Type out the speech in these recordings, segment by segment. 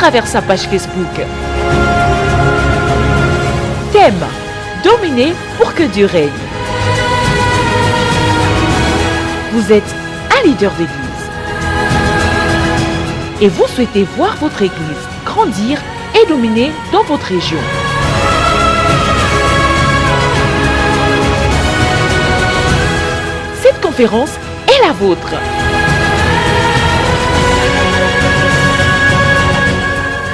travers sa page Facebook. Thème: dominer pour que Dieu règne. Vous êtes un leader d'église et vous souhaitez voir votre église grandir et dominer dans votre région. Cette conférence est la vôtre.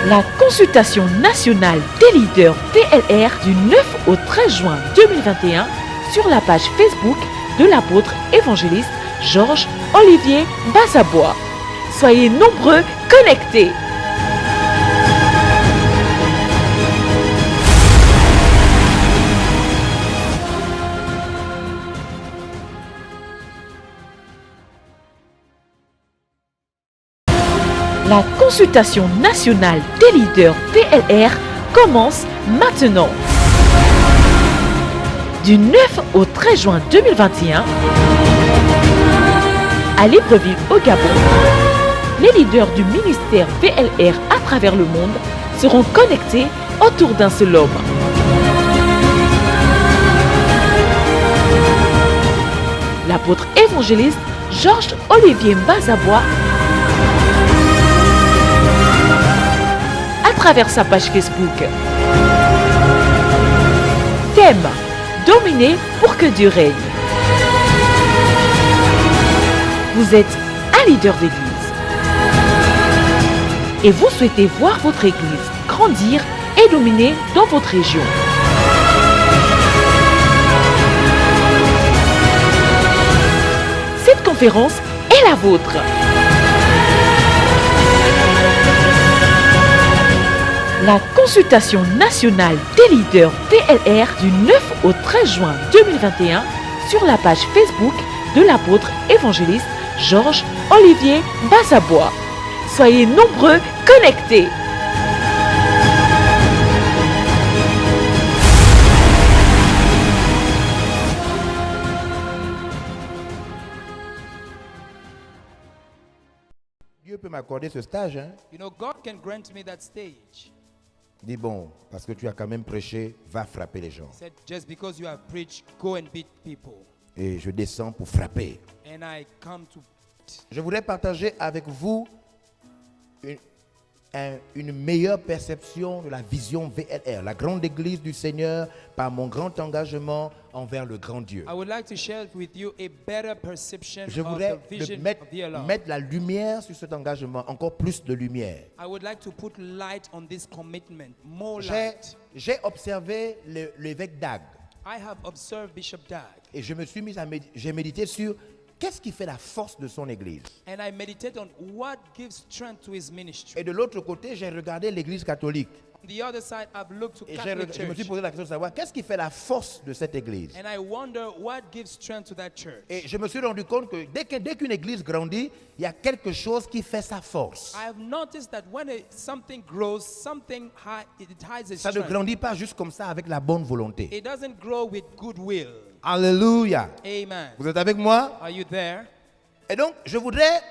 La consultation nationale des leaders VLR du 9 au 13 juin 2021 sur la page Facebook de l'apôtre évangéliste Georges Olivier Bazabois. Soyez nombreux connectés. La consultation nationale des leaders VLR commence maintenant. Du 9 au 13 juin 2021, à Libreville au Gabon, les leaders du ministère VLR à travers le monde seront connectés autour d'un seul homme. L'apôtre évangéliste Georges Olivier Bazabois, à travers sa page Facebook. Thème: dominer pour que Dieu règne. Vous êtes un leader d'église et vous souhaitez voir votre église grandir et dominer dans votre région. Cette conférence est la vôtre. La consultation nationale des leaders VLR du 9 au 13 juin 2021 sur la page Facebook de l'apôtre évangéliste Georges Olivier Bazabois. Soyez nombreux connectés. Dieu peut m'accorder ce stage. Hein? You know, God can grant me that stage. Dis bon, parce que tu as quand même prêché, va frapper les gens. He said, just because you have preached, go and beat people. Et je descends pour frapper. And I come to... Je voudrais partager avec vous une meilleure perception de la vision VLR, la grande église du Seigneur, par mon grand engagement envers le grand Dieu. I would like to share with you a better perception Je of voudrais the vision mettre of VLR. la lumière sur cet engagement, encore plus de lumière. I would like to put light on this commitment, more light. J'ai observé l'évêque Dag I have observed Bishop Dag, et je me suis mis j'ai médité sur qu'est-ce qui fait la force de son église. and I meditate on what gives strength to his ministry. Et de l'autre côté, j'ai regardé l'église catholique. On the other side, I've looked to Et Catholic je me suis Church, posé la question de savoir qu'est-ce qui fait la force de cette église. and I wonder what gives strength to that church. Et je me suis rendu compte que dès qu'une église grandit, il y a quelque chose qui fait sa force. I have noticed that when something grows, it hides its Ça ne strength. grandit pas juste comme ça avec la bonne volonté. It doesn't grow with goodwill. Alléluia. Amen. Vous êtes avec moi? Are you there? Et donc, je voudrais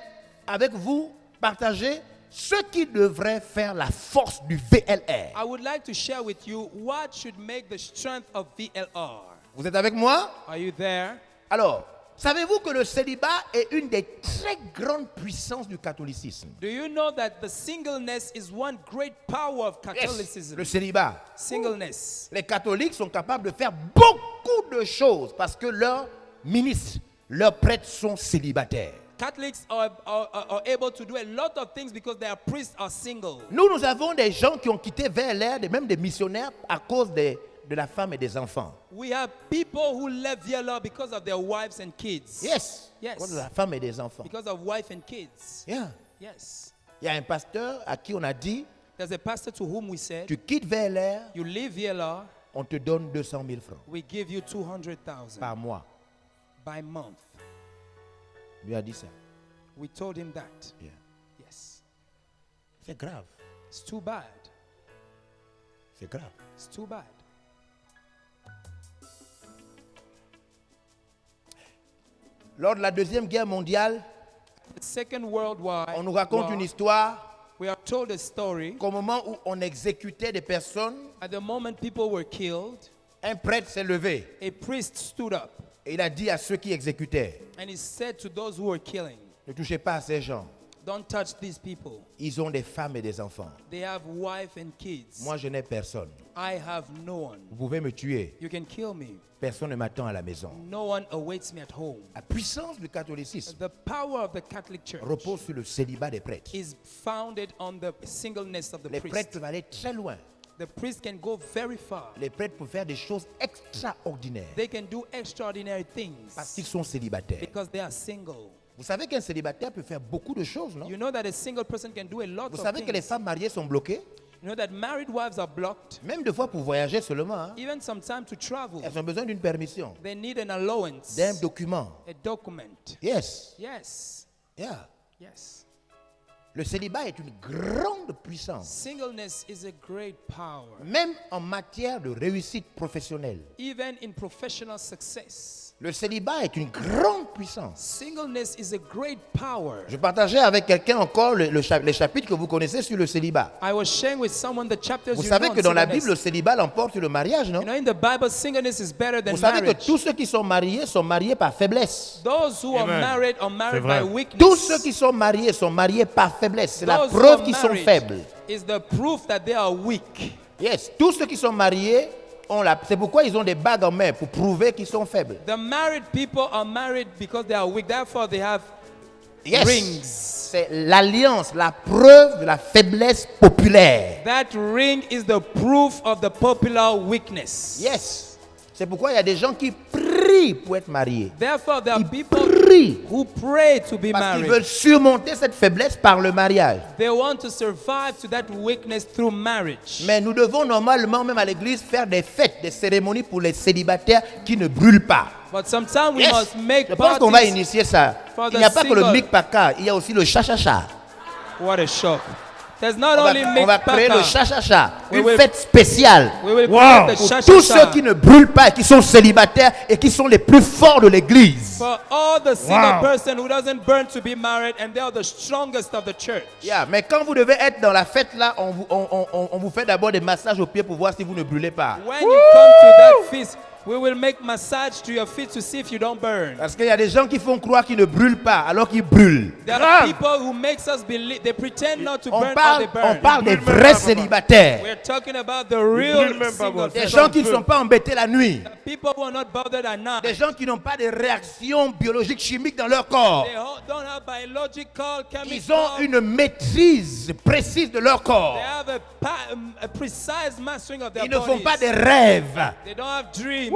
avec vous partager ce qui devrait faire la force du VLR. I would like to share with you what should make the strength of VLR. Vous êtes avec moi? Are you there? Alors, savez-vous que le célibat est une des très grandes puissances du catholicisme? Do you know that the singleness is one great power of Yes, Catholicism? le célibat. Singleness. Les catholiques sont capables de faire beaucoup de choses parce que leurs ministres, leurs prêtres sont célibataires. Catholics are able to do a lot of things because their priests are single. Nous avons des gens qui ont quitté VLR, même des missionnaires, à cause de la femme et des enfants. We have people who left VLR because of their wives and kids. Yes. Yes. À cause de la femme et des enfants. Because of wife and kids. Yeah. Yes. Il y a un pasteur à qui on a dit, There's a pastor to whom we said, tu quittes VLR, you leave VLR, on te donne 200 000 francs we give you 200,000 par mois. by month. Il lui a dit ça. We told him that. Yeah. Yes. C'est grave. It's too bad. C'est grave. It's too bad. Lors de la Deuxième Guerre mondiale, The Second World War. on nous raconte une histoire We are told a story. qu'au moment où on exécutait des personnes, At the moment people were killed, un prêtre s'est levé a priest stood up et il a dit à ceux qui exécutaient, and he said to those who were killing, ne touchez pas à ces gens. don't touch these people. Ils ont des femmes et des enfants. They have wife and kids. Moi, je n'ai personne. I have no one. Vous pouvez me tuer. You can kill me. Personne ne m'attend à la maison. No one awaits me at home. La puissance du catholicisme The power of the Catholic Church repose sur le célibat des prêtres. is founded on the singleness of the Les prêtres priest. peuvent aller très loin. The priest can go very far. Les prêtres peuvent faire des choses extraordinaires They can do extraordinary parce things qu'ils sont célibataires. because they are single. Vous savez qu'un célibataire peut faire beaucoup de choses, non? You know that a single person can do a lot Vous of savez que les things. femmes mariées sont bloquées? You know that married wives are blocked, Même des fois pour voyager seulement, hein. even sometimes to travel. Elles ont besoin d'une permission, They need an allowance, d'un document. a document. Yes. Yes, Yeah. yes. Le célibat est une grande puissance, Singleness is a great power. même en matière de réussite professionnelle. Even in professional success, Le célibat est une grande puissance. singleness is a great power. Je partageais avec quelqu'un encore les chapitres que vous connaissez sur le célibat. I was sharing with someone the chapters Vous you savez know que on dans la singleness. Bible, le célibat l'emporte sur le mariage, non? You know, in the Bible, singleness is better than Vous savez que marriage. tous ceux qui sont mariés par faiblesse. Those who are married by weakness. Tous ceux qui sont mariés par faiblesse. C'est la Those who preuve are qu'ils sont married faibles. is the proof that they are weak. Yes, tous ceux qui sont mariés c'est pourquoi ils ont des bagues en main pour prouver qu'ils sont faibles. The married people are married because they are weak. Therefore, they have Yes. rings. C'est l'alliance, la preuve de la faiblesse populaire. That ring is the proof of the popular weakness. Yes. C'est pourquoi il y a des gens qui prient pour être mariés. Therefore, there are Ils people prient who pray to be parce qu'ils married. veulent surmonter cette faiblesse par le mariage. They want to survive to that weakness through marriage. Mais nous devons normalement, même à l'église, faire des fêtes, des cérémonies pour les célibataires qui ne brûlent pas. But sometimes we Yes. must make Je pense qu'on va parties. initier ça. for Il n'y a the pas que le single. micpaka, il y a aussi le cha-cha-cha. What a shock. There's not On va, only on va créer le Mikpaka. cha-cha-cha, We une will- fête spéciale We will Wow. create the pour cha-cha-cha. tous ceux qui ne brûlent pas et qui sont célibataires et qui sont les plus forts de l'église. For all the single person who doesn't burn to be married, and they are the strongest of the church. Yeah, mais quand vous devez être dans la fête là, on vous fait d'abord des massages aux pieds pour voir si vous ne brûlez pas. When you come to that feast, we will make massage to your feet to see if you don't burn. Parce qu'il y a des gens qui font croire qu'ils ne brûlent pas alors qu'ils brûlent. There are people who makes us believe they pretend not to On burn, parle, but they burn. on parle des vrais célibataires. We're talking about the real single Des people. gens qui ne sont pas embêtés la nuit. People who are not bothered at night. Des gens qui n'ont pas de réactions biologiques, chimiques dans leur corps. They don't have biological, Ils ont chemical. une maîtrise précise de leur corps. They have a precise mastering of their Ils ne font bodies. pas des rêves. They don't have dreams.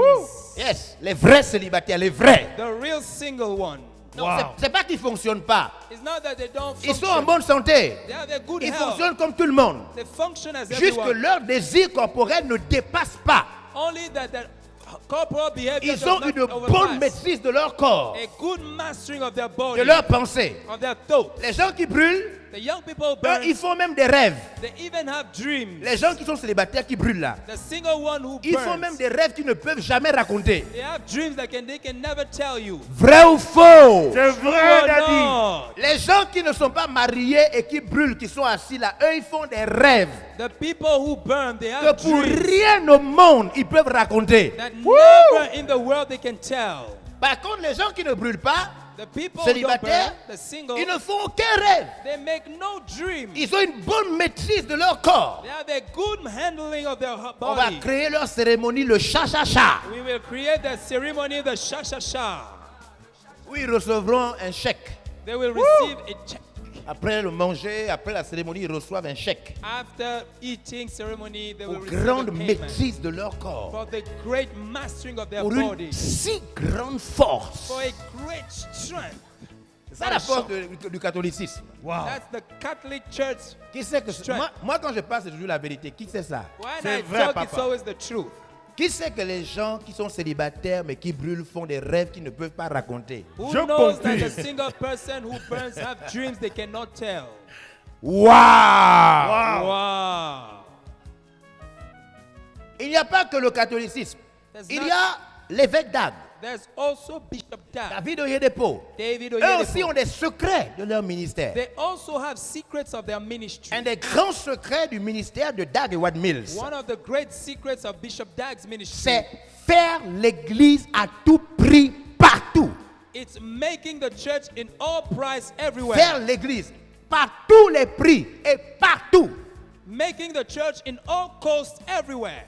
Yes, les vrais célibataires, les vrais. The real single one. Non, c'est pas qu'ils ne fonctionnent pas. It's not that they don't Ils function. sont en bonne santé. They have a good Ils health. fonctionnent comme tout le monde. They function as Juste que everyone. leur désir corporel ne dépasse pas. Only that their corporal behavior Ils does ont not une overpass. bonne maîtrise de leur corps, A good mastering of their de body, leur pensée. of their thoughts. Les gens qui brûlent, The young people eux, burn. ils font même des rêves. They even have dreams. Les gens qui sont célibataires qui brûlent là, The single one who ils font burns. même des rêves qu'ils ne peuvent jamais raconter. They have dreams that they can never tell you. Vrai ou faux? C'est vrai, Oh, Daddy. no. Les gens qui ne sont pas mariés et qui brûlent, qui sont assis là, eux, ils font des rêves The people who burn, they que have pour dreams rien au monde, ils peuvent raconter. that never in the world they can tell. Par contre, les gens qui ne brûlent pas, The people who don't burn, célibataires, the single, ils ne font aucun rêve. they make no dream. Ils ont une bonne maîtrise de leur corps. They have a good handling of their On va body. créer leur cérémonie, le cha-cha-cha, We will create the ceremony, the sha-sha-sha. où ils recevront un chèque. They will receive a check. Après le manger, après la cérémonie, ils reçoivent un chèque. After eating ceremony, they will Pour receive a grande payment maîtrise de leur corps. for the great mastering of their Pour body, une si grande force. for a great strength. C'est ça la force du catholicisme. That's the Catholic Church. Qui sait que Strength. moi, quand je parle, c'est toujours la vérité. Qui sait ça? When C'est I vrai, talk, it's papa. always the truth. Qui sait que les gens qui sont célibataires mais qui brûlent font des rêves qu'ils ne peuvent pas raconter? Who Je knows that confirme. the single person who burns have dreams they cannot tell? Waouh! Wow. Il n'y a pas que le catholicisme. There's Il not- y a l'évêque d'Agde. There's also Bishop Dag. David Oyedepo. David Eux aussi Oyedepo. ont des secrets de leur ministère. They also have secrets of their ministry. Un des grands secrets du ministère de Dag Heward Mills, One of the great secrets of Bishop Dag's ministry, c'est faire l'église à tout prix partout. it's making the church in all price everywhere. Faire l'église par tous les prix et partout. Making the church in all costs everywhere.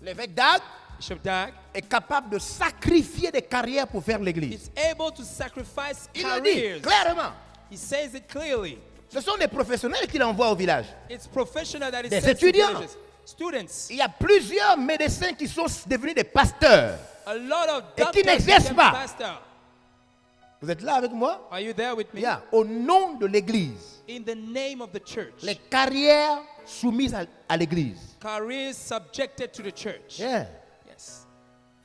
L'évêque Dag Bishop Dag est capable de sacrifier des carrières pour faire l'église. is able to sacrifice Il le dit careers. clairement. He says it clearly. Ce sont des professionnels qu'il envoie au village. It's professional that he Des sends to étudiants. villages. Students. Il y a plusieurs médecins qui sont devenus des pasteurs. A lot of Et qui doctors n'exercent became pas. pastor. Vous êtes là avec moi? Are you there with me? Yeah. Au nom de l'église, In the name of the church. les carrières soumises à l'église. Careers subjected to the church. Yeah. Yes.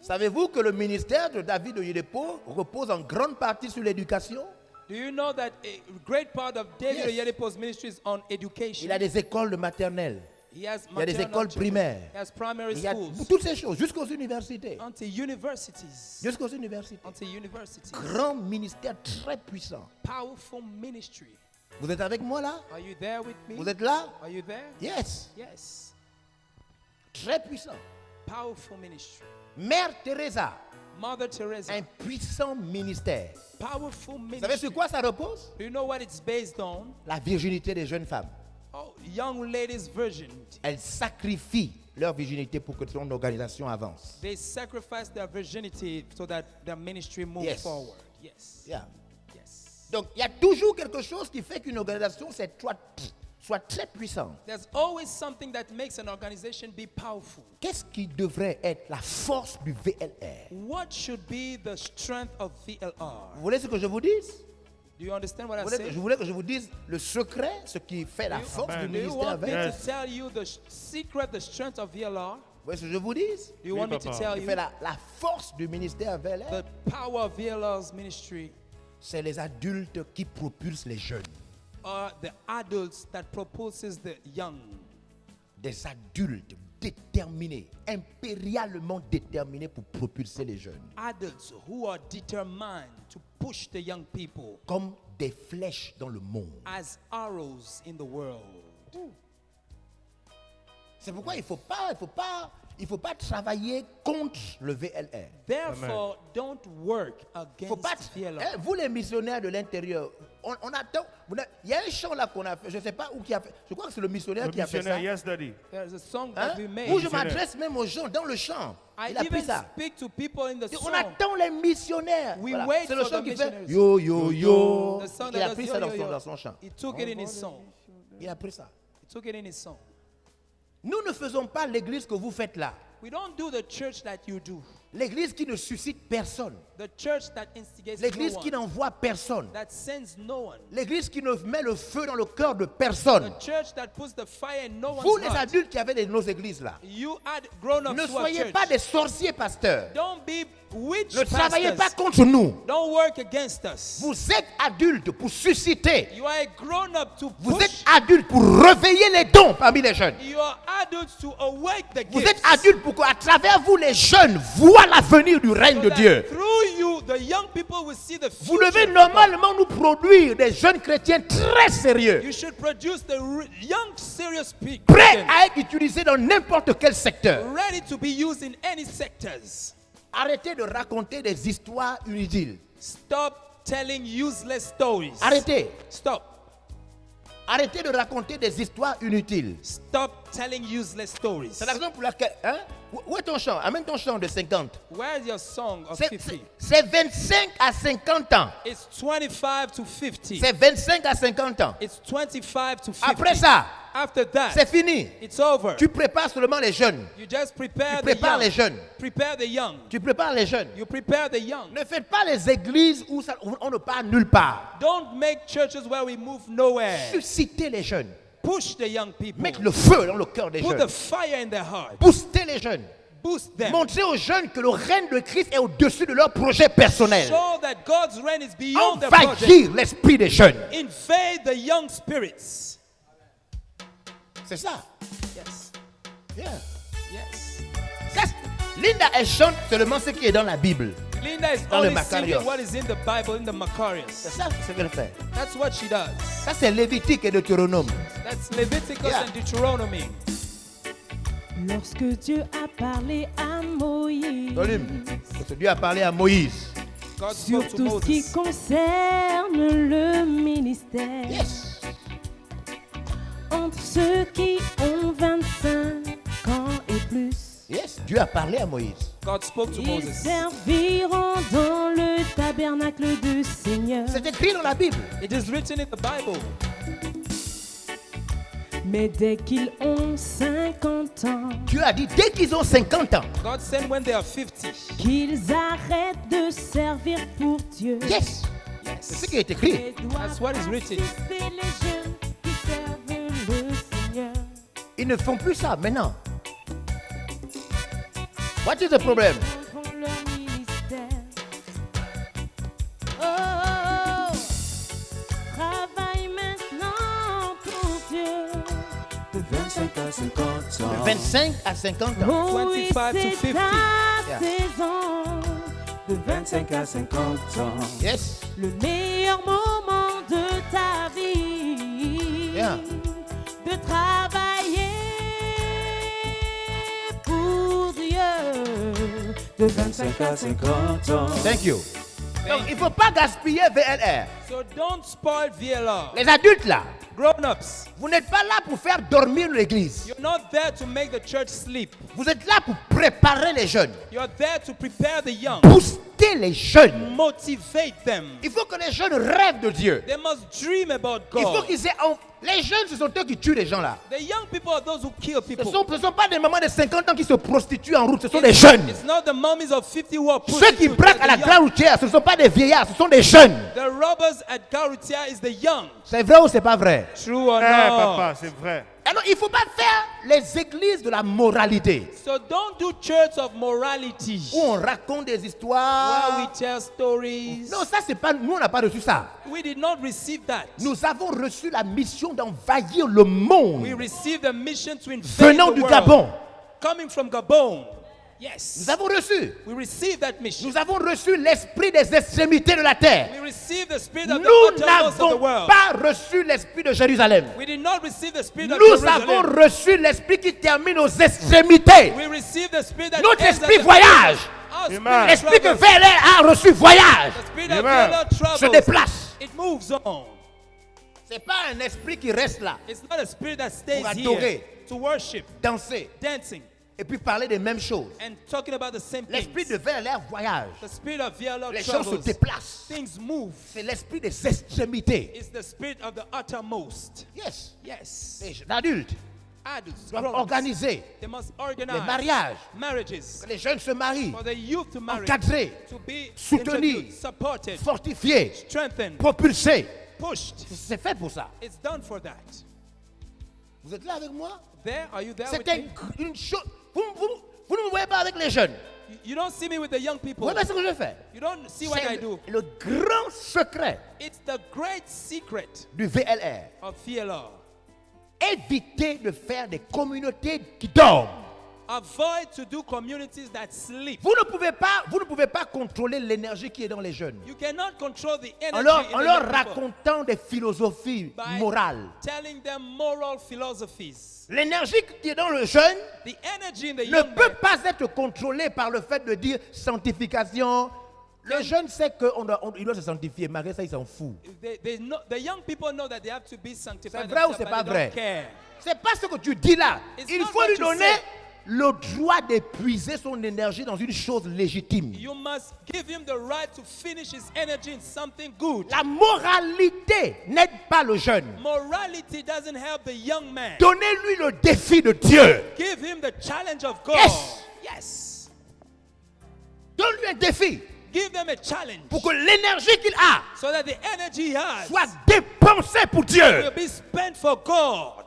Savez-vous que le ministère de David Oyedepo repose en grande partie sur l'éducation? Do you know that a great part of David Yes. Oyedepo's ministry is on education? Il a des écoles de maternelle. He has Il y a des maternal écoles children. primaires. He has primary Il y a schools. toutes ces choses, jusqu'aux universités. Until universities. Jusqu'aux universités. Until universities. Grand ministère très puissant. Powerful ministry. Vous êtes avec moi là? Are you there with me? Vous êtes là? Are you there? Yes. Yes. Très puissant. Powerful ministry. Mère Teresa, Mother Teresa. un puissant ministère. Powerful Vous savez ministry. sur quoi ça repose? Do you know what it's based on? La virginité des jeunes femmes. Oh, young ladies' virgin. Elles sacrifient leur virginité pour que son organisation avance. They sacrifice their virginity so that their ministry moves Yes. forward. Yes. Yeah. Yes. Donc, il y a toujours quelque chose qui fait qu'une organisation soit très puissante. There's always something that makes an organization be powerful. Qu'est-ce qui devrait être la force du VLR? What should be the strength of VLR? Vous voulez ce que je vous dise? Do you understand what I Vous voulez say? je voulais que je vous dise le secret, ce qui fait la force du Do you ministère want me VLR. to tell you the secret, the strength of VLR? Vous voulez ce que je vous dise? Do you want me to Papa. tell Ce qui you fait la force du ministère VLR, the power of VLR's ministry c'est les adultes qui propulsent les jeunes. are the adults that proposes the young? Des adultes déterminés, impérialement déterminés pour propulser les jeunes. Adults who are determined to push the young people Comme des flèches dans le monde. as arrows in the world. C'est pourquoi il faut pas travailler contre le VLR. Therefore, don't work Il faut pas. against VLR. Vous les missionnaires de l'intérieur, on attend. Il y a un chant là qu'on a fait. Je ne sais pas où qui a fait. Je crois que c'est le missionnaire Le qui a fait ça. missionnaire, yes, daddy. There's a song Hein? that we made. Où je m'adresse même aux gens dans le chant. I Il a pris even ça. speak to people in the On song. attend les missionnaires. We Voilà. wait C'est le for chant the qui fait missionaries. yo yo yo. The song Il a that pris does ça yo, yo, yo. dans son chant. He took it in his song. Il a pris ça. He took it in his song. Nous ne faisons pas l'église que vous faites là. We don't do the church that you do. L'église qui ne suscite personne. The church that instigates L'église no qui one. n'envoie personne. That sends no one. L'église qui ne met le feu dans le cœur de personne. The church that puts the fire in no Vous one's les heart. adultes qui avez nos églises là. You add grown-ups Ne to a soyez church. pas des sorciers pasteurs. Don't be witch Ne travaillez pas pastors. contre nous. Don't work against us. Vous êtes adultes pour susciter. You are a grown-up to Vous push. êtes adultes pour réveiller les dons parmi les jeunes. You are adults to awake the Vous gifts. êtes adultes pour qu'à travers vous, les jeunes voient l'avenir du règne So de that Dieu. through you, the young people will see the Vous future. devez normalement nous produire des jeunes chrétiens très sérieux, You should produce the young, serious prêts Christians, à être utilisés dans n'importe quel secteur. ready to be used in any sectors. Arrêtez de raconter des histoires inutiles. Stop telling useless stories. Arrêtez. Stop. Arrêtez de raconter des histoires inutiles. Stop telling useless stories. C'est la raison pour laquelle... Hein? Où est ton chant? Amène ton chant de 50. Where's your song of C'est 50? c'est 25 à 50 ans. It's 25 to 50. C'est 25 à 50 ans. It's 25 to 50. Après ça, After that, c'est fini. it's over. Tu prépares seulement les jeunes. You just prepare Tu the prépares young. les jeunes. Prepare the young. Tu prépares les jeunes. You prepare the young. Ne faites pas les églises où on ne part nulle part. Don't make churches where we move nowhere. Suscitez les jeunes. Push the young people. Mettre le feu dans le cœur des Put the jeunes. fire in their heart. Booster les jeunes. Boost them. Montrez aux jeunes que le règne de Christ est au-dessus de leur projet personnel. Show that God's reign is beyond their project. Envahir l'esprit des jeunes. Invade the young spirits. C'est ça. Yes. Yeah. Yes. Ça, Linda, elle chante seulement ce qui est dans la Bible. Linda is dans le only singing Macarios. what is in the Bible, in the C'est Macarius. ça ce qu'elle fait. That's what she does. Ça, c'est Lévitique et Deutéronome. That's Leviticus Yeah. and Deuteronomy. Lorsque Dieu a parlé à Moïse Volume. Parce que Dieu a parlé à Moïse. God sur spoke to tout ce qui Moses. concerne le ministère, Yes. entre ceux qui ont 25 ans et plus, Yes. Dieu a parlé à Moïse. God spoke to ils Moses. serviront dans le tabernacle du Seigneur. C'est écrit dans la Bible. It is written in the Bible. Mais dès qu'ils ont 50 ans, Dieu a dit dès qu'ils ont 50 ans. God said when they are 50, qu'ils arrêtent de servir pour Dieu. Yes. C'est ce qui est écrit. Et doivent That's what is written. assister les jeunes qui servent le Seigneur. Ils ne font plus ça maintenant. What is the problem? Ils font leur ministère. Oh, travaille maintenant pour Dieu. De 25 à 50 ans. De 25 à 50 ans. Oh oui, 25 to c'est 50. ta Yeah. saison. De 25 à 50 ans. Yes. Le meilleur moment de ta vie. Yeah. De travailler pour Dieu. De 25 à 50 ans. Thank you. Donc, il ne faut pas gaspiller VLR. so don't spoil VLR. Les adultes là, Grown-ups, vous n'êtes pas là pour faire dormir l'église. you're not there to make the church sleep. Vous êtes là pour préparer les jeunes, You're there to prepare the young, booster les jeunes. motivate them. Il faut que les jeunes rêvent de Dieu. They must dream about Il faut God. qu'ils aient... Les jeunes, ce sont eux qui tuent les gens là. The young people are those who kill Ce people. ne sont pas des mamans de 50 ans qui se prostituent en route, ce sont des jeunes. It's not the mummies of 50 who are Ceux qui prostitutes, braquent à they're la the young. grande routière, ce ne sont pas des vieillards, ce sont des jeunes. The robbers at Garutia is the young. C'est vrai ou c'est pas vrai? True or Eh, not? papa, c'est vrai. Alors, il ne faut pas faire les églises de la moralité, So don't do church of morality, où on raconte des where histoires. we tell stories. Non, ça, c'est pas... Nous, on n'a pas reçu ça. We did not receive that. Nous avons reçu la mission d'envahir le monde, We received a mission to invade venant the du world. Gabon. Coming from Gabon. Yes. Nous avons reçu. We received that mission. Nous avons reçu l'esprit des extrémités de la terre. We received the spirit of the Nous uttermost of the n'avons world. pas reçu l'esprit de Jérusalem. We did not receive the spirit of Nous avons Jerusalem. reçu l'esprit qui termine aux extrémités. We received the spirit that Notre ends at esprit the voyage. Our Amen. spirit L'esprit que travels. VLR a reçu voyage. The spirit of Amen. VLR Se travels. déplace. It moves on. C'est pas un esprit qui reste là, It's not a spirit that stays Pour here adorer. to worship, danser dancing, et puis parler des mêmes choses. and talking about the same L'esprit things. de VLR voyage. The spirit of VLR Les gens se travels. déplacent. Things move. C'est l'esprit des extrémités. It's the spirit of the uttermost. Yes. Yes. Les adultes Adults, doivent grown-ups, organiser they must organize les mariages. marriages Que les jeunes se marient, for the youth to marry, encadrer, to be soutenir, introduced, supported, fortifier, strengthened, propulser. pushed. C'est fait pour ça. It's done for that. Vous êtes là avec moi? There, are you there with C'était me? une chose. Vous ne me voyez pas avec les jeunes. You don't see me with the young Vous people. voyez pas ce que je fais? You don't see what I C'est do. le grand secret It's the great secret du VLR. of VLR. Évitez de faire des communautés qui dorment. Avoid to do communities that sleep. Vous ne pouvez pas contrôler l'énergie qui est dans les jeunes. You cannot control the En energy leur in the young people racontant des philosophies by morales. telling them moral philosophies. L'énergie qui est dans le jeune The energy in the ne young peut man pas être contrôlée par le fait de dire sanctification. Le jeune sait qu'il doit se sanctifier, malgré ça, il s'en fout. the young people know that they have to be sanctified. C'est vrai ou themselves, c'est but pas they vrai? don't care. C'est pas ce que tu dis là. It's Il not faut what lui you donner say. le droit d'épuiser son énergie dans une chose légitime. You must give him the right to finish his energy in something good. La moralité n'aide pas le jeune. Morality doesn't help the young man. Donnez-lui le défi de Dieu. Give him the challenge of God. Yes. Yes. Donne-lui un défi Give them a challenge pour que l'énergie qu'il a so that the energy he has soit dépensée pour Dieu. will be spent for God.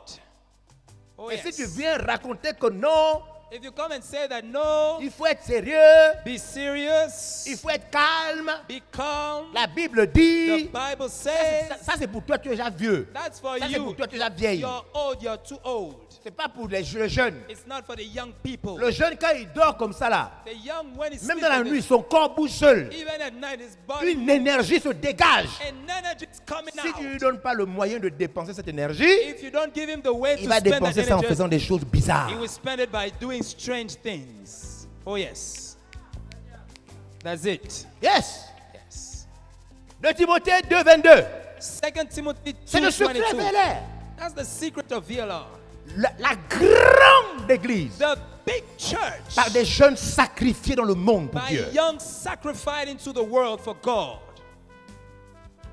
Oh, Et si yes. tu viens raconter que non, If you come and say that no, il faut être sérieux, be serious, il faut être calme. be calm. La Bible The dit, Bible ça, says ça, c'est pour toi, tu es déjà vieux. that's for Ça c'est pour you. toi, tu es déjà vieille. You're old, you're too old. C'est pas pour les jeunes. It's not for the young people. Le jeune, quand il dort comme ça là, The young, when he's même dans la sleeping, nuit, son corps bouge seul. even at night, his body Une énergie se dégage. and energy is coming Si tu ne lui out. donnes pas le moyen de dépenser cette énergie, If you don't give him the way il to va spend that dépenser ça en energy, faisant des choses bizarres. he will spend it by doing strange things. Oh yes. That's it. Yes. Yes. 2 Timothée 2:22. 2 Timothy C'est le secret 2:22. VLR. That's the secret of VLR. La grande église The big church par des jeunes sacrifiés dans le monde pour by Dieu. young sacrificed into the world for God.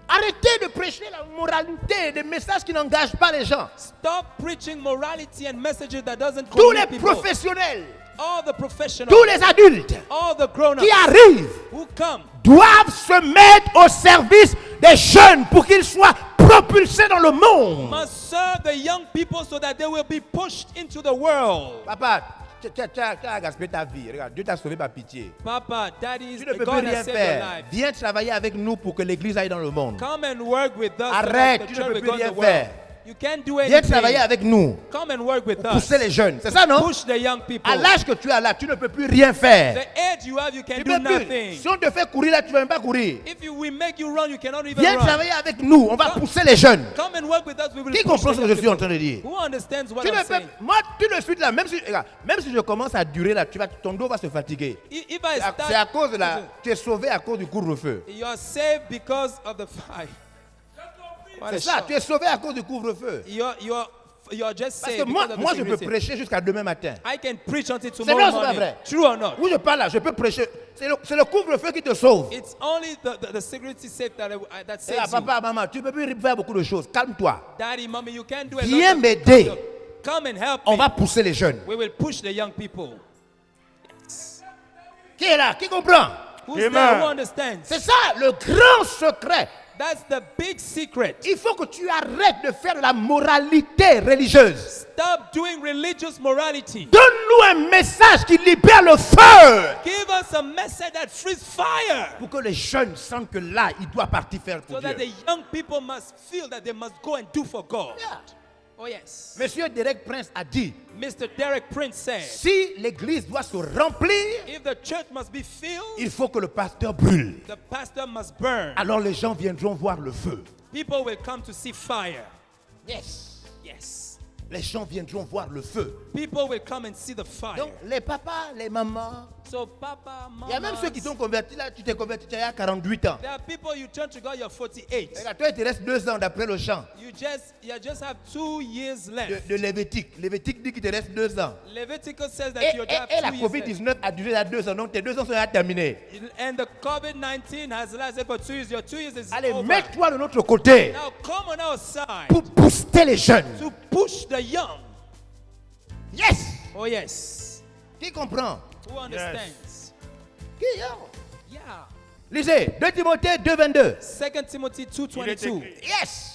Arrêtez de prêcher la moralité, des messages qui n'engagent pas les gens. Stop preaching morality and messages that doesn't Tous les commit people. professionnels, All the professionals, tous les adultes all the grown-ups qui arrivent who come doivent se mettre au service des jeunes pour qu'ils soient propulsés dans le monde. must serve the young people so that they will be pushed into the world. Papa, tu as gaspillé ta vie. Regarde, Dieu t'a sauvé par pitié. Papa, Daddy, Tu ne peux plus God rien has saved your faire. life. Viens travailler avec nous pour que l'église aille dans le monde. Come and work with us. Arrête, so that the tu ne church peux will plus go in rien the world. faire. You can't do Viens travailler anything. avec nous Come and work with pour us. pousser les jeunes. C'est ça, non? Push the young people. À l'âge que tu as là, tu ne peux plus rien faire. The age you have, you can Tu do peux plus. nothing. Si on te fait courir là, tu ne vas même pas courir. If we make you run, you cannot even Viens run. travailler avec nous. On va pousser les jeunes. Come and work with us. We will Qui push comprend the ce que young je suis en people. train de dire? Who understands what Tu I'm ne peux, saying? moi, tout de suite là, même si je commence à durer là, ton dos va se fatiguer. If I C'est à start, cause de la, tu es sauvé à cause du couvre-feu. you are saved because of the fire. What a C'est ça, shock. tu es sauvé à cause du couvre-feu. You're just Parce que saved moi, because of moi the je peux security. prêcher jusqu'à demain matin. I can preach until vrai tomorrow ou c'est pas morning. vrai? True or not? Où je parle là, je peux prêcher. C'est le couvre-feu qui te sauve. It's only the security safe that Eh, saves you. papa, maman, tu ne peux plus faire beaucoup de choses. Calme-toi. Daddy, mommy, you can't do a Viens lot. m'aider. Come and help On me. va pousser les jeunes. We will push the young people. Qui est là? Qui comprend? Who's there? Who understands? C'est ça le grand secret. That's the big secret. Il faut que tu arrêtes de faire de la moralité religieuse. Stop doing religious morality. Donne-nous un message qui libère le feu. Give us a message that frees fire. Pour que les jeunes sentent que là, ils doivent partir faire pour So that the Dieu. young people must feel that they must go and do for God. Yeah. Oh yes. Monsieur Derek Prince a dit, Mr. Derek Prince said, si l'église doit se remplir, if the church must be filled, il faut que le pasteur brûle. the pastor must burn. Alors les gens viendront voir le feu. People will come to see fire. Yes. Yes. Les gens viendront voir le feu. People will come and see the fire. Donc les papas, les mamans, So Papa, il y a même ceux qui Mama, t'ont converti là, tu t'es converti il y a 48 ans. there are people you turn to God, you're 48. Regarde, toi, il te reste 2 ans d'après le chant You just have 2 years left. de Lévitique. Lévitique dit qu'il te reste 2 ans. Leviticus says that Et, you et- have et la 2 years left. COVID-19 a duré à 2 ans, donc tes 2 ans sont déjà terminés. And the COVID-19 has lasted for 2 years. Your 2 years is Allez, over. mets-toi de notre côté Now come on our side pour booster les jeunes. to push the young. Yes! Oh yes. Qui comprend? Who understands? Qui? Yeah. Lisez, 2 Timothée 2:22. 2 Timothy Il est 2:22. écrit, Yes!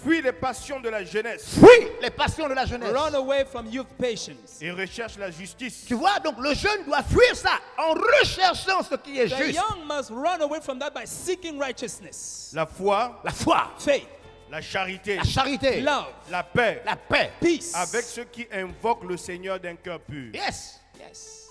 fuis les passions de la jeunesse Fuis les passions de la jeunesse. Run away from youth patience. et recherche la justice, Tu vois, donc le jeune doit fuir ça en recherchant ce qui est The juste. young must run away from that by seeking righteousness, la foi, La foi, faith, la charité, la charité, love, la paix, la paix. peace. avec ceux qui invoquent le Seigneur d'un cœur pur. Yes! Yes.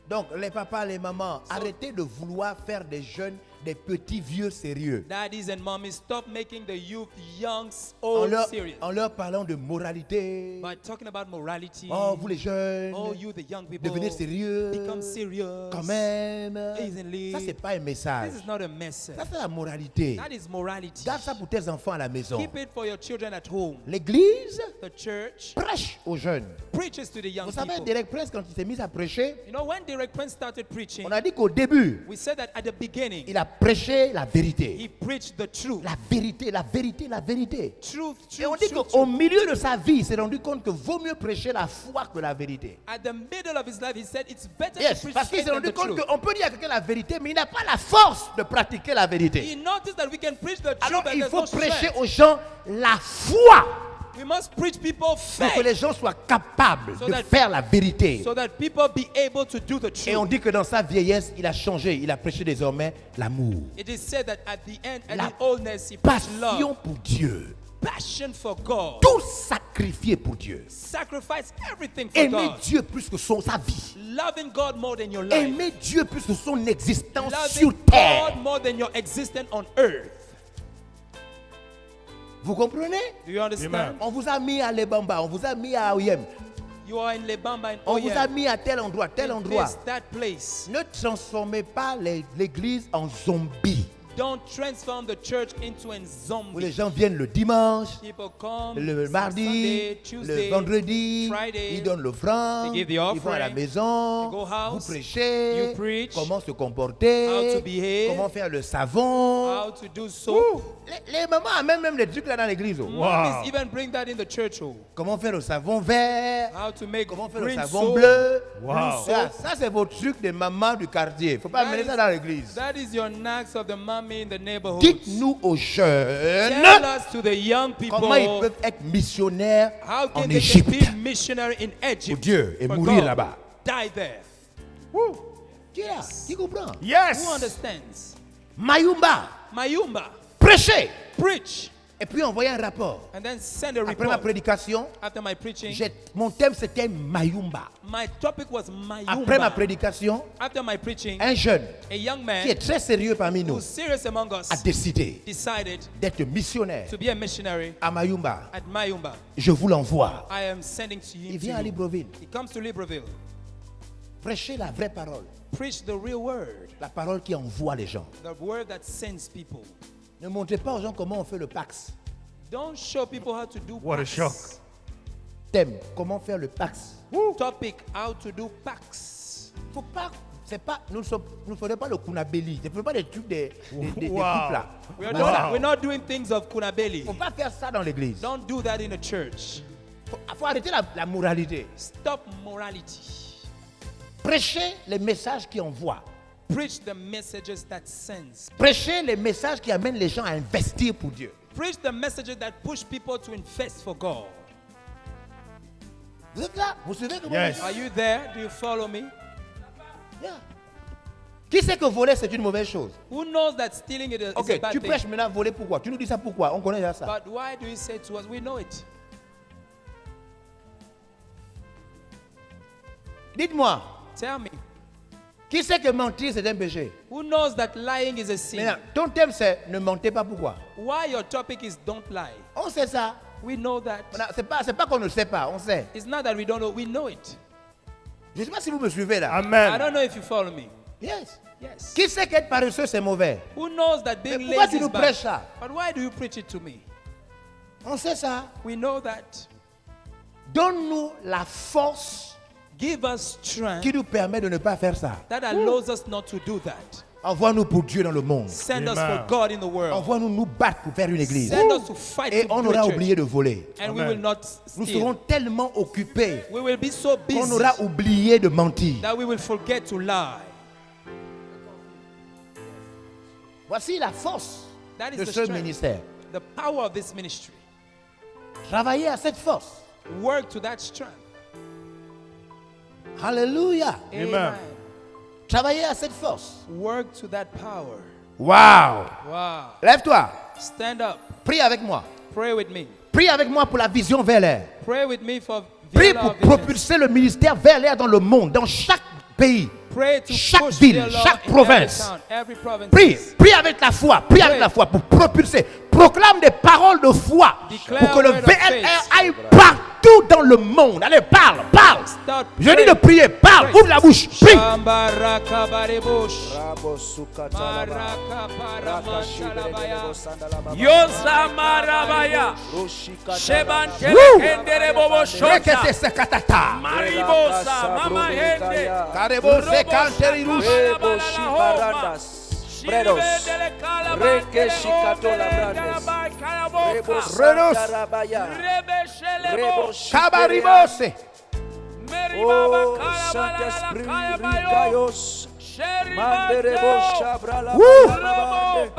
Donc les papas, les mamans, arrêtez de vouloir faire des jeunes des petits vieux sérieux. Daddies and mommies, stop making the youth young, En old, leur, serious. en leur parlant de moralité. By talking about morality. Oh, vous les jeunes, Oh, you the young people. devenez sérieux. Become serious. Quand même. Easily. Ça, c'est pas un message. This is not a message. Ça, c'est la moralité. That is morality. Garde ça pour tes enfants à la maison. Keep it for your children at home. L'église The church prêche aux jeunes. preaches to the young Vous savez, people. Derek Prince, quand il s'est mis à prêcher, You know, when Derek Prince started preaching, on a dit qu'au début, we said that at the beginning, il a prêché la vérité. he preached the truth. La vérité, la vérité, la vérité. Truth, Et on truth, dit truth, qu'au truth. milieu de sa vie, il s'est rendu compte que vaut mieux prêcher la foi que la vérité. At the middle of his life, he said it's better Yes, to preach parce qu'il faith s'est than rendu the compte truth. qu'on peut dire à quelqu'un la vérité, mais il n'a pas la force de pratiquer la vérité. He noticed that we can preach the truth, Alors but il there's faut no prêcher strength. aux gens la foi We must preach people pour que faith les gens soient capables So de that- faire la vérité. so that people be able to do the Et on truth. dit que dans sa vieillesse, il a changé. Il a prêché désormais l'amour. It is said that at the end, at La the oldness, he preached Passion love, pour Dieu. passion for God, Tout sacrifié pour Dieu. sacrifice everything for Aimer God, Dieu plus que sa vie. loving God more than your life, Aimer Dieu plus que son existence loving sur terre. God more than your existence on earth. Vous comprenez? Do you understand? Amen. On vous a mis à Lebamba, on vous a mis à Oyem, You are in Lebamba and on vous a Oyem, mis à tel endroit, tel endroit. this, that place. Ne transformez pas l'église en zombie. Don't transform the church into a Où les zombie. gens viennent le dimanche, People come le mardi, Sunday, Tuesday, le vendredi, Friday, ils donnent l'offrande, they give the ils vont à la offering, maison, they go house, vous prêchez, you preach, comment se comporter, how to behave, comment faire le savon. how to do so. Les mamans amènent même les trucs là dans l'église. Oh. Mommies even bring that in the church. Oh. Comment faire le savon vert, How to make comment faire le green savon soap. bleu. Wow. Ça c'est vos trucs de maman du quartier. Il ne faut pas That amener is- ça dans l'église. That is your knacks of the mommy in the neighborhood. Dites-nous aux jeunes Tell us to the young people comment ils peuvent être missionnaires how en can they Égypte. be missionary in Egypt Pour Dieu et for mourir God. là-bas. Die there. Qui est là? Qui comprend? Who Yes. understands? Mayumba, Mayumba, prêchez. preach Et puis envoyez un rapport. and then send a Après ma report. prédication, After my preaching, mon thème c'était Mayumba. my topic was Après ma Mayumba. prédication, After my preaching, un jeune a young qui est man très sérieux parmi nous who's serious among us a décidé decided d'être missionnaire to be a missionary à Mayumba. at Mayumba. Je vous l'envoie. I am sending to Il him. vient à To you. Libreville. He comes to Libreville. Prêchez la vraie parole. Preach the real word, La parole qui envoie les gens. the word that sends people. Ne montrez pas aux gens comment on fait le Pax. Don't show people how to do What a packs. shock. Thème, comment faire le Pax. Topic, how to do packs. Faut pas, c'est pas, nous ne faisons pas le kunabeli. Ne faisons pas des trucs des couples Wow. là. We're not doing things of kunabeli. Faut pas faire ça dans l'église. Don't do that in a church. Faut arrêter la moralité. Stop morality. Prêchez les messages qui envoient. Preach the messages that sends. Prêchez les messages qui amènent les gens à investir pour Dieu. Preach the messages that push people to invest for God. Vous êtes là? Vous suivez comment Yes. je dis? Are you there? Do you follow me? Yeah. Qui sait que voler c'est une mauvaise chose? Who knows that stealing is a Ok, bad tu thing? prêches maintenant voler pourquoi? Tu nous dis ça pourquoi? On connaît déjà ça. But why do you say to us, we know it? Dites-moi, Tell me. qui sait que mentir c'est un péché? Who knows that lying is a sin? Maintenant, ton thème c'est ne mentez pas pourquoi? Why your topic is don't lie? On sait ça. We know that. Maintenant, c'est pas qu'on ne sait pas, on sait. It's not that we don't know, we know it. Je ne sais pas si vous me suivez là. I Amen. don't know if you follow me. Yes. Yes. Qui sait qu'être paresseux c'est mauvais? Who knows that Mais being pourquoi lazy tu is nous bad? prêches ça? But why do you preach it to me? On sait ça. We know that. Donne-nous la force Give us strength qui nous permet de ne pas faire ça. that allows us not to do that. Envoie-nous pour Dieu dans le monde. Send us Amen. for God in the world. Envoie-nous nous battre pour faire une église. Send us to fight Et to on do a aura church. oublié de voler. And we Amen. will not Nous steal. serons tellement occupés We will be so qu'on busy aura oublié de mentir. that we will forget to lie. Voici la force That is de the ce strength, ministère. the power of this ministry. Travaillez à cette force. Work to that strength. Alléluia. Amen. Travaillez à cette force. Work to that power. Waouh. Wow. Lève-toi. Stand up. Prie avec moi. Pray with me. Prie avec moi pour la vision vers l'air. Pray with me for Prie VLR pour visions. propulser le ministère vers l'air dans le monde, dans chaque pays. Pray to chaque push ville, VLR chaque in province. every town, every province. Prie, prie avec la foi, prie avec Pray. la foi pour propulser. Proclame des paroles de foi Declare pour que le word of VLR faith. aille partout dans le monde. Allez, parle, parle. Start Je dis praying. de prier, parle, Pray. ouvre la bouche, prie. Shambaraka barebosh. Maraka paramashalabaya. Yosa marabaya. Shebante Woo. kendere bobo Rekete shota. se katata. Maribosa mama hende. Karebo se kanteri rush. Shibedele kalaba. Renos. Rebeshele bo. Kabaribose. Meribaba kalaba la kaya bayo. Manderebo Shabrala Wouh. Babande.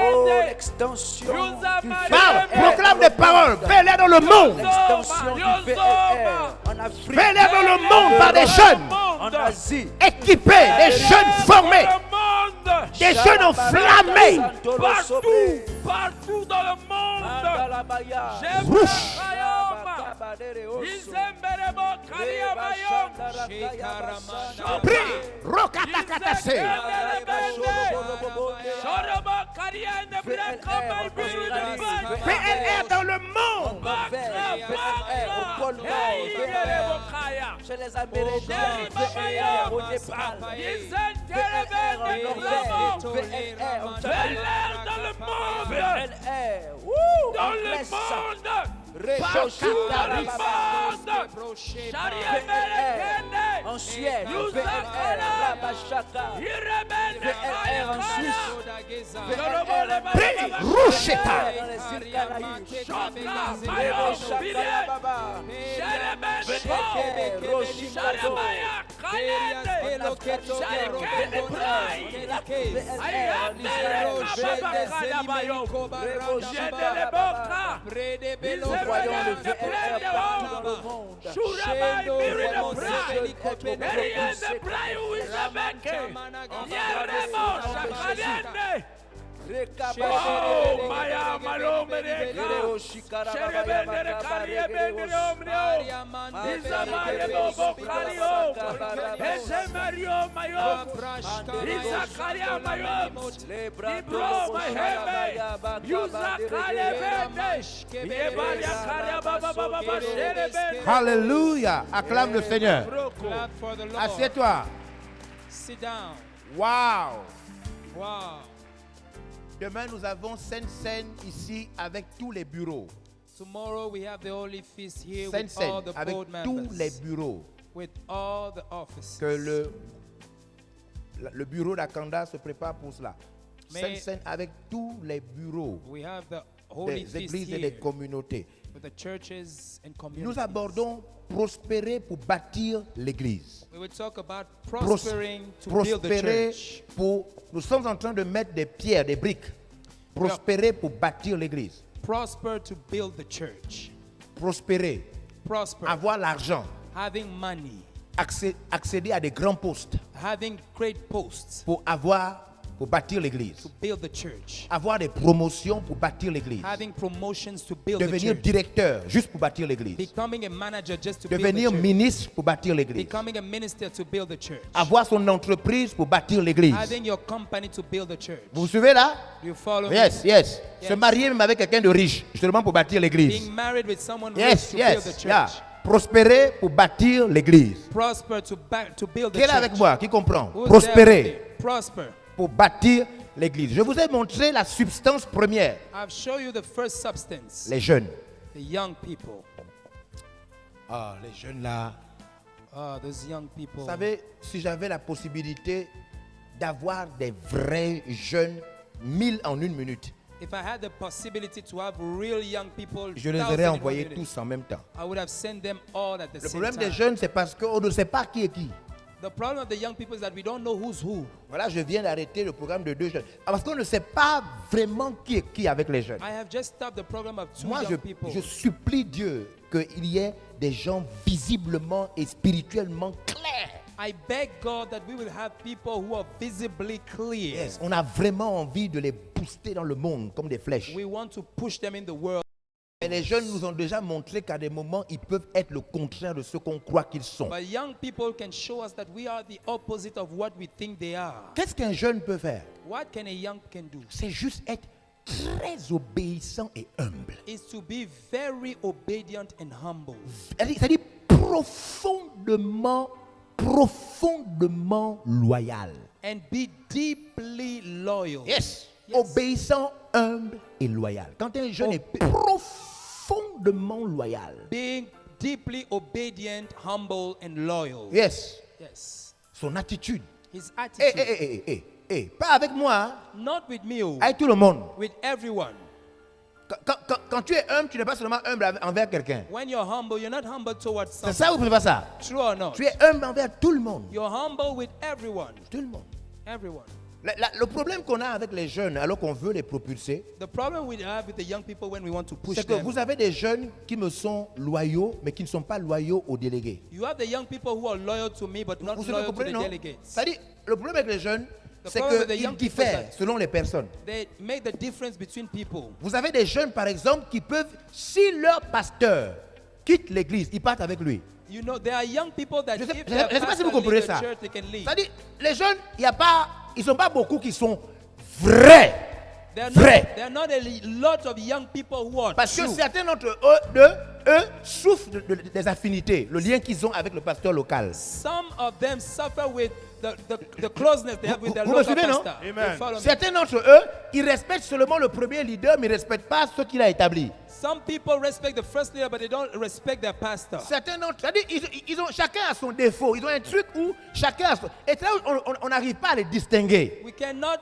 Oh, l'extension du Parle, VLR. proclame des paroles. Fais-les dans le monde. L'extension du VLR en Afrique. Fais-les dans le monde par des jeunes En Asie. équipés, des jeunes formés, des jeunes enflammés. Partout dans le monde. Rouge. Prie. Rokatakatase. VLR dans le monde. Au pôle Nord, chez les Amérindiens, VLR au Népal, VLR en Norvège, VLR en Jamaïque, dans le monde. VLR Dans en le Grèce, monde. VLR en Suède, VLR Rabachaka, VLR en Suisse, VLR Prie. Roucheta. dans les îles Caraïbes, nous voyons le VLR partout dans le monde. Alléluia. Acclame le Seigneur. Clap for the Lord. Assieds-toi. Sit down. Wow. Wow. Demain, nous avons Sainte-Seine ici avec tous les bureaux. Tomorrow we have the Holy Feast here with Sainte-Seine all the avec board tous members. les bureaux. With all the offices. Que le bureau d'Akanda se prépare pour cela. Mais- Sainte-Seine avec tous les bureaux We have the Holy des Feast églises et here des communautés. with the churches and communities. Nous abordons prospérer pour bâtir l'église. We will talk about Pros- prospering to build the prospérer church. pour... Nous sommes en train de mettre des pierres, des briques. Prospérer pour bâtir l'église. Prosper to build the church. Prospérer. Prosper. Avoir l'argent. Having money. Accéder à des grands postes Having great posts pour bâtir l'église. to build the church. Avoir des promotions pour bâtir l'église. Having promotions to build the Devenir church. directeur juste pour bâtir l'église. Becoming a manager just to build the Devenir church. ministre pour bâtir l'église. Becoming a minister to build the church. Avoir son entreprise pour bâtir l'église. Having your company to build the church. Vous vous suivez là? Do you follow Yes, me? yes. Yes. Se marier même avec quelqu'un de riche, justement pour bâtir l'église. Being married with someone Yes, rich to build the yes. church. Yeah. Prospérer pour bâtir l'église. Prosper to build the Qui est là church. avec moi? Qui comprend? Who's there with Prospérer me? Prosper. pour bâtir l'église. Je vous ai montré la substance première. I've shown you the first substance. Les jeunes. The young people. Ah, les jeunes là. Those young people. Vous savez, si j'avais la possibilité d'avoir des vrais jeunes, 1000 en une minute, If I had the possibility to have real young people, je les 1,000 aurais in envoyés 1 minute, tous en même temps. I would have sent them all at the Le same problème des time. jeunes, c'est parce qu'on ne sait pas qui est qui. The problem of the young people is that we don't know who's who. Voilà, je viens d'arrêter le programme de 2 jeunes. Parce qu'on ne sait pas vraiment qui est qui avec les jeunes. I have just stopped the program of 2 Moi, young people. je supplie Dieu qu'il y ait des gens visiblement et spirituellement clairs. I beg God that we will have people who are visibly clear. Yes, on a vraiment envie de les booster dans le monde comme des flèches. We want to push them in the world. Et les jeunes nous ont déjà montré qu'à des moments, ils peuvent être le contraire de ce qu'on croit qu'ils sont. But young people can show us that we are the opposite of what we think they are. Qu'est-ce qu'un jeune peut faire? What can a young can do? C'est juste être très obéissant et humble. Is to be very obedient and humble. C'est-à-dire profondément loyal. And be deeply loyal. Yes. Yes. Obéissant, humble et loyal. Quand un jeune est profondément loyal. Being deeply obedient, humble, and loyal. Yes. Yes. Son attitude. His attitude. Pas avec moi, hein. Not with me, Avec tout le monde. with everyone. quand tu es humble, tu n'es pas seulement humble envers quelqu'un. When you're humble, you're not humble towards C'est someone. ça ou c'est pas ça? True or not? Tu es humble envers tout le monde. You're humble with everyone. Tout le monde. Everyone. Le problème qu'on a avec les jeunes, alors qu'on veut les propulser, The problem we have with the young people when we want to push c'est que them. vous avez des jeunes qui me sont loyaux, mais qui ne sont pas loyaux aux délégués. You have the young people who are loyal to me but not Vous loyal to comprenez, the non? delegates. C'est-à-dire, le problème avec les jeunes, The c'est problem with the qu'ils young people diffèrent is that- selon les personnes. They make the difference between people. Vous avez des jeunes, par exemple, qui peuvent, si leur pasteur quitte l'église, ils partent avec lui. You know, there are young people that Je if ne sais their pas si pastor vous comprenez leaves the ça. church, they can leave. C'est-à-dire, les jeunes, ils ne sont pas beaucoup qui sont vrais. Vrai. There are not a lot of young people who are Parce que true. certains d'entre eux souffrent des affinités, le lien qu'ils ont avec le pasteur local. Some of them suffer with the closeness they have with their Vous me local suivez, non? pastor. Amen. You follow me? Certains d'entre eux, ils respectent seulement le premier leader, mais ils ne respectent pas ce qu'il a établi. Some people respect the first leader, but they don't respect their pastor. Certains d'entre eux, c'est-à-dire, chacun a son défaut. Ils ont un truc où chacun a son... Et là, on n'arrive pas à les distinguer. We cannot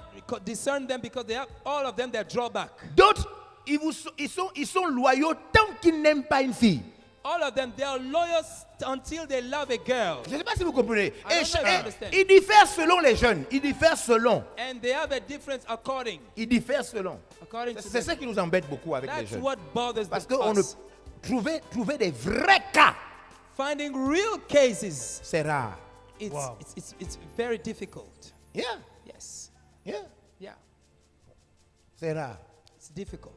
discern them because they have all of them their drawback. D'autres, ils sont loyaux tant qu'ils n'aiment pas une fille. All of them, they are loyal until they love a girl. Je ne sais pas si vous comprenez. I don't know if you understand. Ils diffèrent selon les jeunes. Ils diffèrent selon. And they have a difference according Ils diffèrent selon. to C'est them. ça qui nous embête beaucoup avec les That's jeunes. what bothers Parce us. qu'on ne trouver des vrais cas, Finding real cases, c'est rare. it's very difficult. Yeah, Yes. yeah, Yeah. c'est rare. It's difficult.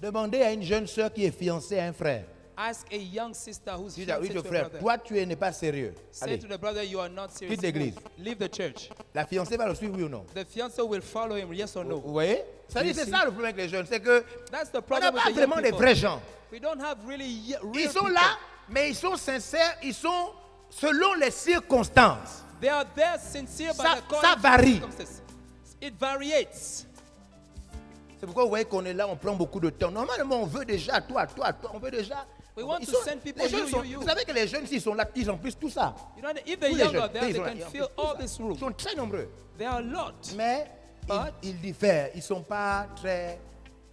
Demandez à une jeune sœur qui est fiancée à un frère. Ask a young sister who's Dis à oui, fiancée le to a frère, brother. toi tu n'es pas sérieux. Say Allez, to the brother, you are not serious. Quitte l'église. Leave the church. la fiancée va le suivre, oui ou non? The fiancé will follow him, yes or Vous no. voyez? C'est You ça see? le problème avec les jeunes, c'est que That's the on n'a problem with pas the young vraiment des people. vrais gens. We don't have really real Ils sont people. là, mais ils sont sincères, ils sont selon les circonstances. They are there sincere, but Ça according to varie. circumstances. It variates. C'est pourquoi vous voyez qu'on est là, on prend beaucoup de temps. Normalement, on veut déjà, toi, on veut déjà. We want Ils to sont- send people les jeunes you. Vous savez que les jeunes, s'ils sont là, ils ont plus tout ça. You know, if the Tous les young jeunes, are there, ils they sont là, can ils ont fill plus tout all ça. this room. Ils sont très nombreux. There are a lot. Mais But- ils diffèrent. Ils ne sont pas très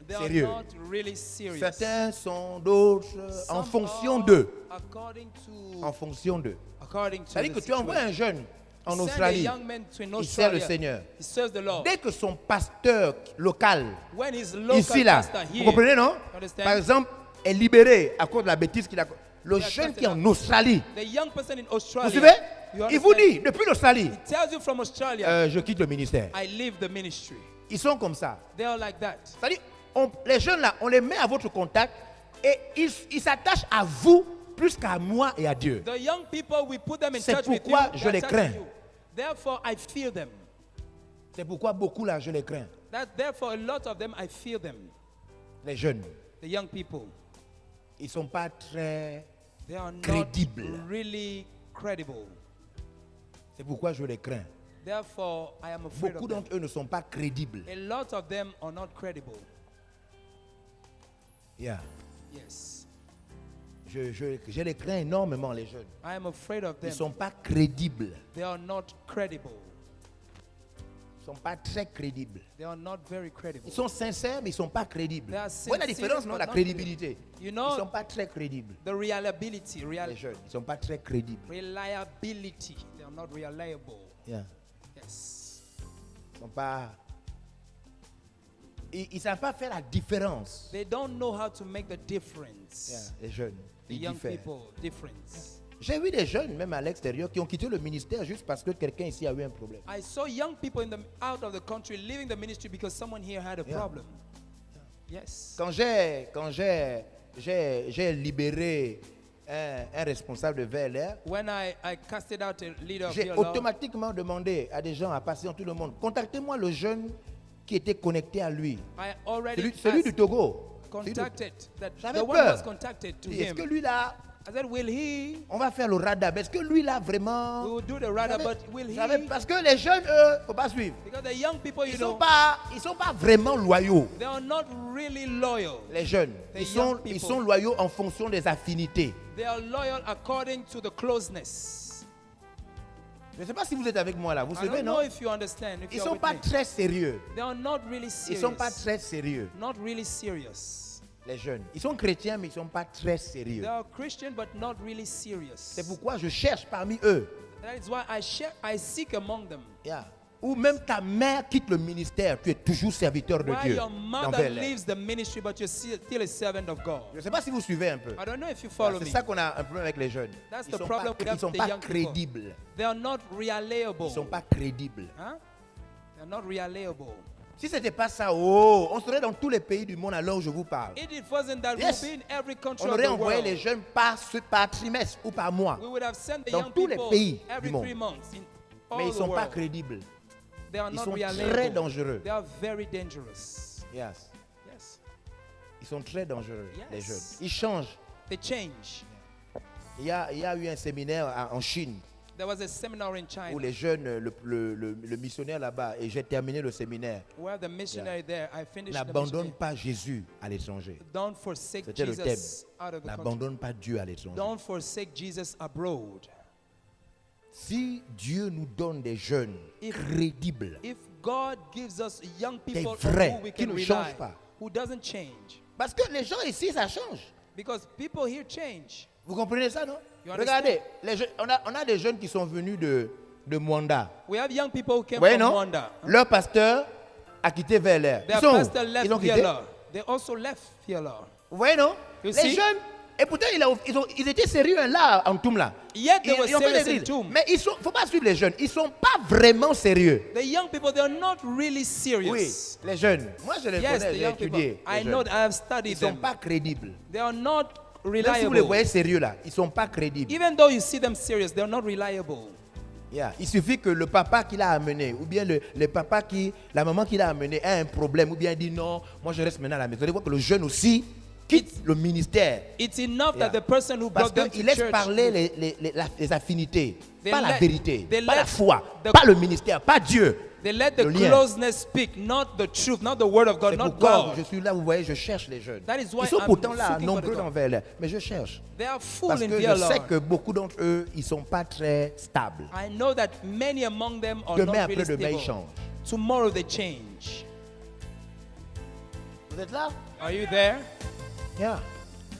They are sérieux. not really serious. Certains sont d'autres en Some fonction are d'eux. According to, En fonction d'eux. according to C'est-à-dire the que tu envoies un jeune en Send a Australie, young man to il sert le Australia. Seigneur. He serves the Lord. Dès que son pasteur local, When his local ici là, pastor vous here, comprenez, non? understand? Par exemple, est libéré à cause de la bêtise qu'il a. Le Yeah, jeune that's qui est it. en Australie, the young person in vous Australia, suivez? you Il vous understand? dit, depuis l'Australie, He tells you from Australia, je quitte le ministère. I leave the ministry. Ils sont comme ça. They are like that. C'est-à-dire, les jeunes là, on les met à votre contact et ils s'attachent à vous plus qu'à moi et à Dieu. The young people, we put them in C'est touch with you. pourquoi je they les attach crains. to you. Therefore, I fear them. C'est pourquoi beaucoup là, je les crains. Therefore, a lot of them, I fear them. Les jeunes, The young people, ils ne sont pas très... they are not Credible. really credible. C'est pourquoi je les crains. Therefore, I am afraid Beaucoup of them. d'entre eux ne sont pas crédibles. A lot of them are not credible. Yeah. Yes. Je les crains énormément, les jeunes. I am afraid of Ils ne them. sont pas crédibles. They are not credible. Ils ne sont pas très crédibles. They are not very credible. Ils sont sincères, mais ils ne sont pas crédibles. They are Vous voyez la sincere, différence, non? but La not crédibilité. You Ils know, ne sont pas très crédibles. the reliability, Les jeunes, ils ne sont pas très crédibles. reliability. They are not reliable. Yeah. Yes. Ils sont pas... Ils ne savent pas faire la différence. They don't know how to make the difference. Yeah, les jeunes, The ils young diffèrent. people, difference. J'ai vu des jeunes, même à l'extérieur, qui ont quitté le ministère juste parce que quelqu'un ici a eu un problème. I saw young people out of the country leaving the ministry because someone here had a Yeah. problem. Yes. Quand j'ai libéré un responsable de VLR, When I casted out a leader of j'ai your automatiquement demandé à des gens, à passer en tout le monde, contactez-moi le jeune qui était connecté à lui. I already Celui du asked, Togo. contacted that J'avais the one peur. was contacted to Est-ce him. que lui là, I said, will he? on va faire le radar. Est-ce que lui là vraiment... We will do the radar, but will he? Parce que les jeunes, eux, faut pas suivre. Because the young people, Ils you sont know, pas vraiment loyaux. they are not really loyal. Les jeunes, The ils young people. sont loyaux en fonction des affinités. They are loyal according to the closeness. Je ne sais pas si vous êtes avec moi là. Vous I suivez, don't know non? if you understand. If Ils you ne are sont pas with me. très sérieux. They are not really Ils serious. ne sont pas très sérieux, Not really serious. les jeunes. Ils sont chrétiens, mais ils ne sont pas très They sérieux. are Christian but not really serious. C'est pourquoi je cherche parmi eux. That is why I seek among them. Yeah. Ou même ta mère quitte le ministère, tu es toujours serviteur de Why Dieu. your dans mother Bel Air. leaves the ministry but you're still a servant of God. Je ne sais pas si vous suivez un peu. I don't know if you follow C'est me. ça qu'on a un problème avec les jeunes. That's Ils the sont problem pas, we have ils sont with the pas young people. crédibles. They are not reliable. Ils ne sont pas crédibles. Huh? They are not reliable. Si ce n'était pas ça, on serait dans tous les pays du monde alors où je vous parle. If it wasn't that, Yes. we'll be in every country On of aurait the envoyé world. les jeunes par trimestre ou par mois. We would have sent the Dans young tous les people pays every du monde. 3 months in all Mais ils ne the sont pas world. crédibles. They are Ils not sont reliable. très dangereux. They are very dangerous. Yes. Yes. Ils sont très dangereux, Yes. les jeunes. Ils changent. They change. Il y a eu un séminaire en Chine There was a seminar in China où les jeunes, le missionnaire là-bas, et j'ai terminé le séminaire, where the missionary there, I finished the n'abandonne missionary. pas Jésus à l'étranger. Don't forsake C'était le thème. Jesus out of the country. N'abandonne pas Dieu à l'étranger. Don't forsake Jesus abroad. Si Dieu nous donne des jeunes crédibles, If God gives us young people vrais, on who we qui can ne rely, changent pas. who doesn't change, parce que les gens ici, ça change. because people here change. Vous comprenez ça, non? You understand? Regardez, les jeunes, on a des jeunes qui sont venus de Mwanda. We have young people who came Vous voyez, from non? Rwanda. Leur pasteur a quitté VLR. Their Ils sont où? pastor left Ils ont quitté. VLR. They also left VLR. Vous voyez, non? You Les see? jeunes, et pourtant, ils étaient sérieux là, en Toum là. Yet they were Ils ont fait serious in l'église. Toum. Mais il ne faut pas suivre les jeunes. Ils ne sont pas vraiment sérieux. The young people, they are not really serious. Oui, les jeunes. Moi, je les Yes, connais, the j'ai young people. étudié. les I know jeunes. that I have Ils studied ne sont them. pas crédibles. They are not Même si vous les reliable. voyez sérieux là, ils ne sont pas crédibles. Even though you see them serious, they are not reliable. Yeah. Il suffit que le papa qui l'a amené, ou bien le papa la maman qui l'a amené a un problème, ou bien dit non, moi je reste maintenant à la maison. Vous allez voir que le jeune aussi quitte le ministère. It's enough Yeah. that the person who Parce brought them to qu'il laisse church, parler les affinités, They pas la let- vérité, they pas la let foi, the- pas le ministère, pas Dieu. they let the le lien. closeness speak, not the truth, not the word of God, C'est not pourquoi God. je suis là, vous voyez, je cherche les jeunes. That is why Ils sont I'm pourtant là, seeking for the nombreux God. dans VLR, mais je cherche. They are full Parce in que je VLR. sais que beaucoup d'entre eux, ils ne sont pas très stables. I know that many among them are Demain, not really après-demain, ils stable. changent. Tomorrow they change. Vous êtes là? Are you there? Yeah.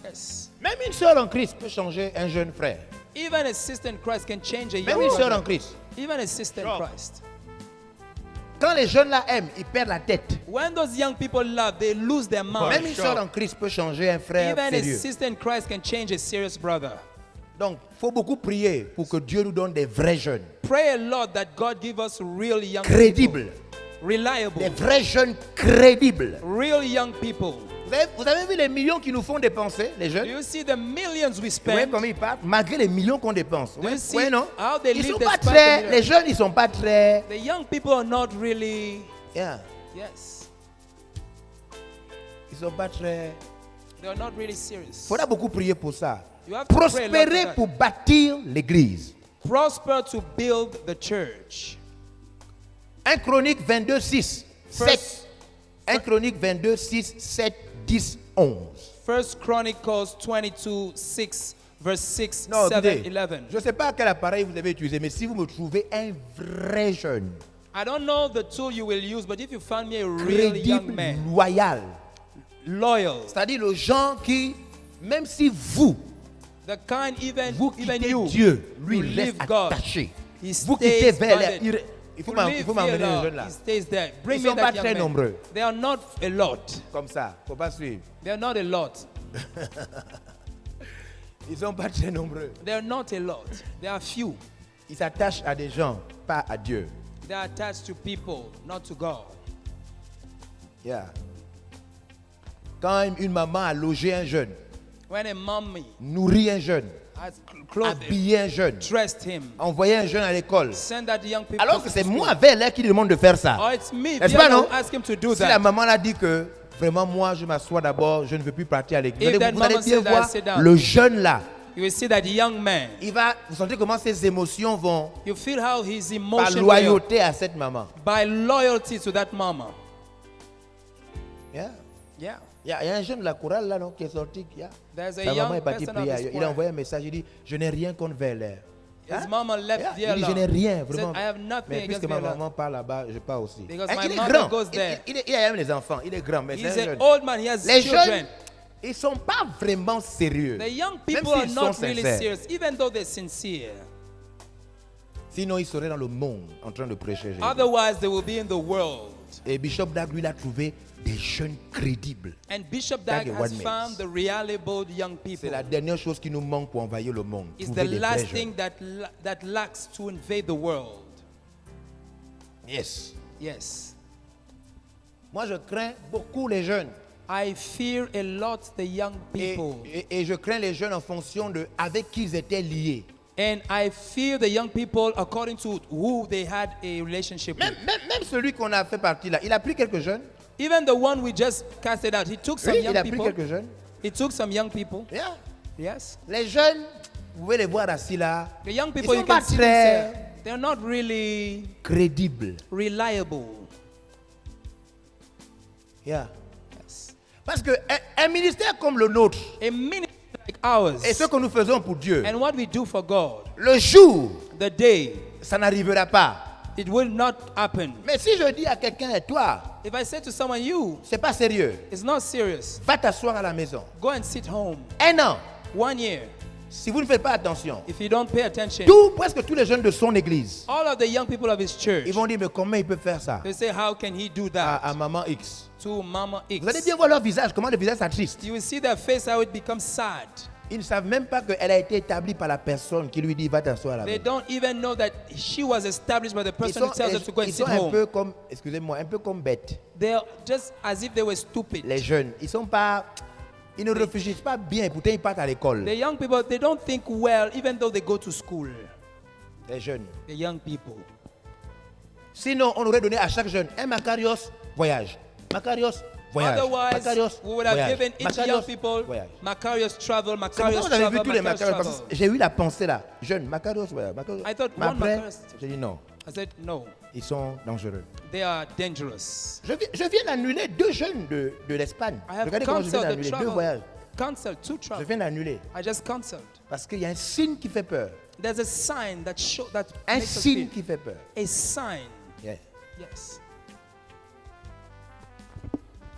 Yes. Même une sœur en Christ peut changer un jeune frère. Even a sister in Christ can change a Même young une sœur en brother. Christ. Even a sister in Sure. Christ. Quand les jeunes là aiment, ils perdent la tête. When those young people love, they lose their mind. Même une sœur en Christ peut changer un frère Even a sérieux. sister in Christ can change a serious brother. Donc, il faut beaucoup prier pour que Dieu nous donne des vrais jeunes. Pray a lot that God give us real young Crédibles. people. Reliable. Des vrais jeunes crédibles. Real young people. Vous avez vu les millions qui nous font dépenser, les Do jeunes? you see the millions we Vous voyez spend? comment ils partent, malgré les millions qu'on dépense. Do you Ouais, see ouais, non? how they Ils live sont pas despite the très, millions? les jeunes, ils sont pas très. The young people are not really, Yeah, yes, ils sont pas très. they are not really serious. Il faudra beaucoup prier pour ça. You have to pray a lot for Prospérer that. pour bâtir l'église. Prosper to build the church. 1 Chronique 22, 6, 7. First- 1 Chronique 22, 6, 7, 10, 11. First Chronicles 22, 6, verse 6, Non, 7, écoutez, 11. je ne sais pas quel appareil vous avez utilisé, mais si vous me trouvez un vrai jeune, I don't know the tool you will use, but if you find me a real young crédible, man, loyal, loyal, c'est-à-dire le gens qui, même si vous, the kind even vous even quittez you, Dieu, lui you il leave reste God. attaché. He Vous quittez stays vers bonded. il faut You m'emmener leave les here, jeunes là. he stays there. Bring Ils me sont that pas young très man. nombreux. They are not a lot. Comme ça, faut pas suivre. They are not a lot. Ils sont pas très nombreux. They are not a lot. They are few. Ils s'attachent à des gens, pas à Dieu. They are attached to people, not to God. Yeah. Quand une maman a logé un jeune, When a mommy nourri un jeune, has clothed him, habillé un jeune, dressed him, envoyé un jeune à l'école, send that young people alors que to c'est school. moi, Verlet, qui lui demande de faire ça. Or it's me, N'est-ce pas, non? Biano, ask him to do Si la that. maman l'a dit que vraiment moi je m'assois d'abord, je ne veux plus partir à l'église. If that Vous allez mama bien said that, voir sit down. le jeune là. You will see that young man. Vous sentez comment ses émotions vont You feel how his par emotion will, loyauté à cette maman. by loyalty to that mama. Yeah. Yeah. Il y a un jeune de la chorale là non, qui est sorti. There's a Sa maman young est partie person of prier. this Il a choir. envoyé un message, il dit je n'ai rien contre Verlet. His mama left Il dit, je Vietnam. n'ai rien, He said, vraiment. I have nothing Mais against puisque ma Vietnam. maman part là-bas, je pars aussi. Because Hein, my il est mother grand. goes there. Il a même des enfants. Il est grand, mais c'est He's un an jeune. old man. He has Les children. jeunes, ils ne sont pas vraiment sérieux. The young Même people are s'ils not sont really sincères. serious, even though they're sincere. Sinon, ils seraient dans le monde en train de prêcher Jésus. Otherwise, they will be in the world. Et Bishop Dag, lui, il a trouvé des jeunes crédibles. And Bishop That Dag is has what found makes. the reliable young C'est people. la dernière chose qui nous manque pour envahir le monde. It's Trouver the des vrais last jeunes. thing that lacks to invade the world. Yes. Yes. Moi, je crains beaucoup les jeunes. I fear a lot the young people. Et je crains les jeunes en fonction de avec qui ils étaient liés. And I fear the young people according to who they had a relationship with. Même celui qu'on a fait partie là, il a pris quelques jeunes. Even the one we just casted out, he took some Oui, young il a pris people. quelques jeunes. He took some young people. Yeah. Yes. Les jeunes, vous pouvez les voir assis là. The young Ils people, sont you pas can see très themselves. They're not really crédibles. reliable. Yeah. Yes. Parce que un ministère comme le nôtre A ministry like ours et ce que nous faisons pour Dieu, and what we do for God, le jour, the day, ça n'arrivera pas. it will not happen. Mais si je dis à quelqu'un, toi, If I say to someone, you, c'est pas sérieux, it's not serious, va t'asseoir à la maison. go and sit home. 1 an, 1 year, si vous ne faites pas attention, if you don't pay attention, presque tous les jeunes de son église, all of the young people of his church, ils vont dire, mais comment il peut faire ça they say, how can he do that à maman X? to Mama X? Vous allez bien voir leur visage, comment le visage s'attriste. You will see their face, how it becomes sad. Ils ne savent même pas qu'elle a été établie par la personne qui lui dit, va t'asseoir à la They maison. don't even know that she was established by the Ils person who tells them to go and ils sit sont un home. peu comme, excusez-moi, un peu comme bêtes. They're just as if they were stupid. Les jeunes, ils ne réfléchissent pas bien, pourtant ils partent à l'école. The young people, they don't think well, even though they go to school. Les jeunes. The young people. Sinon, on aurait donné à chaque jeune un Macarios voyage. Macarios voyage. Otherwise, Macarios we would have voyage. given each Macarios young people voyage. Macarius travel, C'est pourquoi Macarius vous avez vu travel, tous les Macarius Macarios. travel. Parce que j'ai eu la pensée là. Jeune, Macarios voyage. Macarios. I thought Mais one après, Macarius- j'ai dit non. I said, no, Ils sont dangereux. they are dangerous. Je viens d'annuler 2 jeunes de l'Espagne. I have Regardez comment je viens cancelled the d'annuler 2 voyages. travel. Cancelled 2 Je travel. viens d'annuler. I just cancelled. Parce qu'il y a un signe qui fait peur. There's a sign that Un makes us signe feel. qui fait peur. A sign. Yeah. Yes.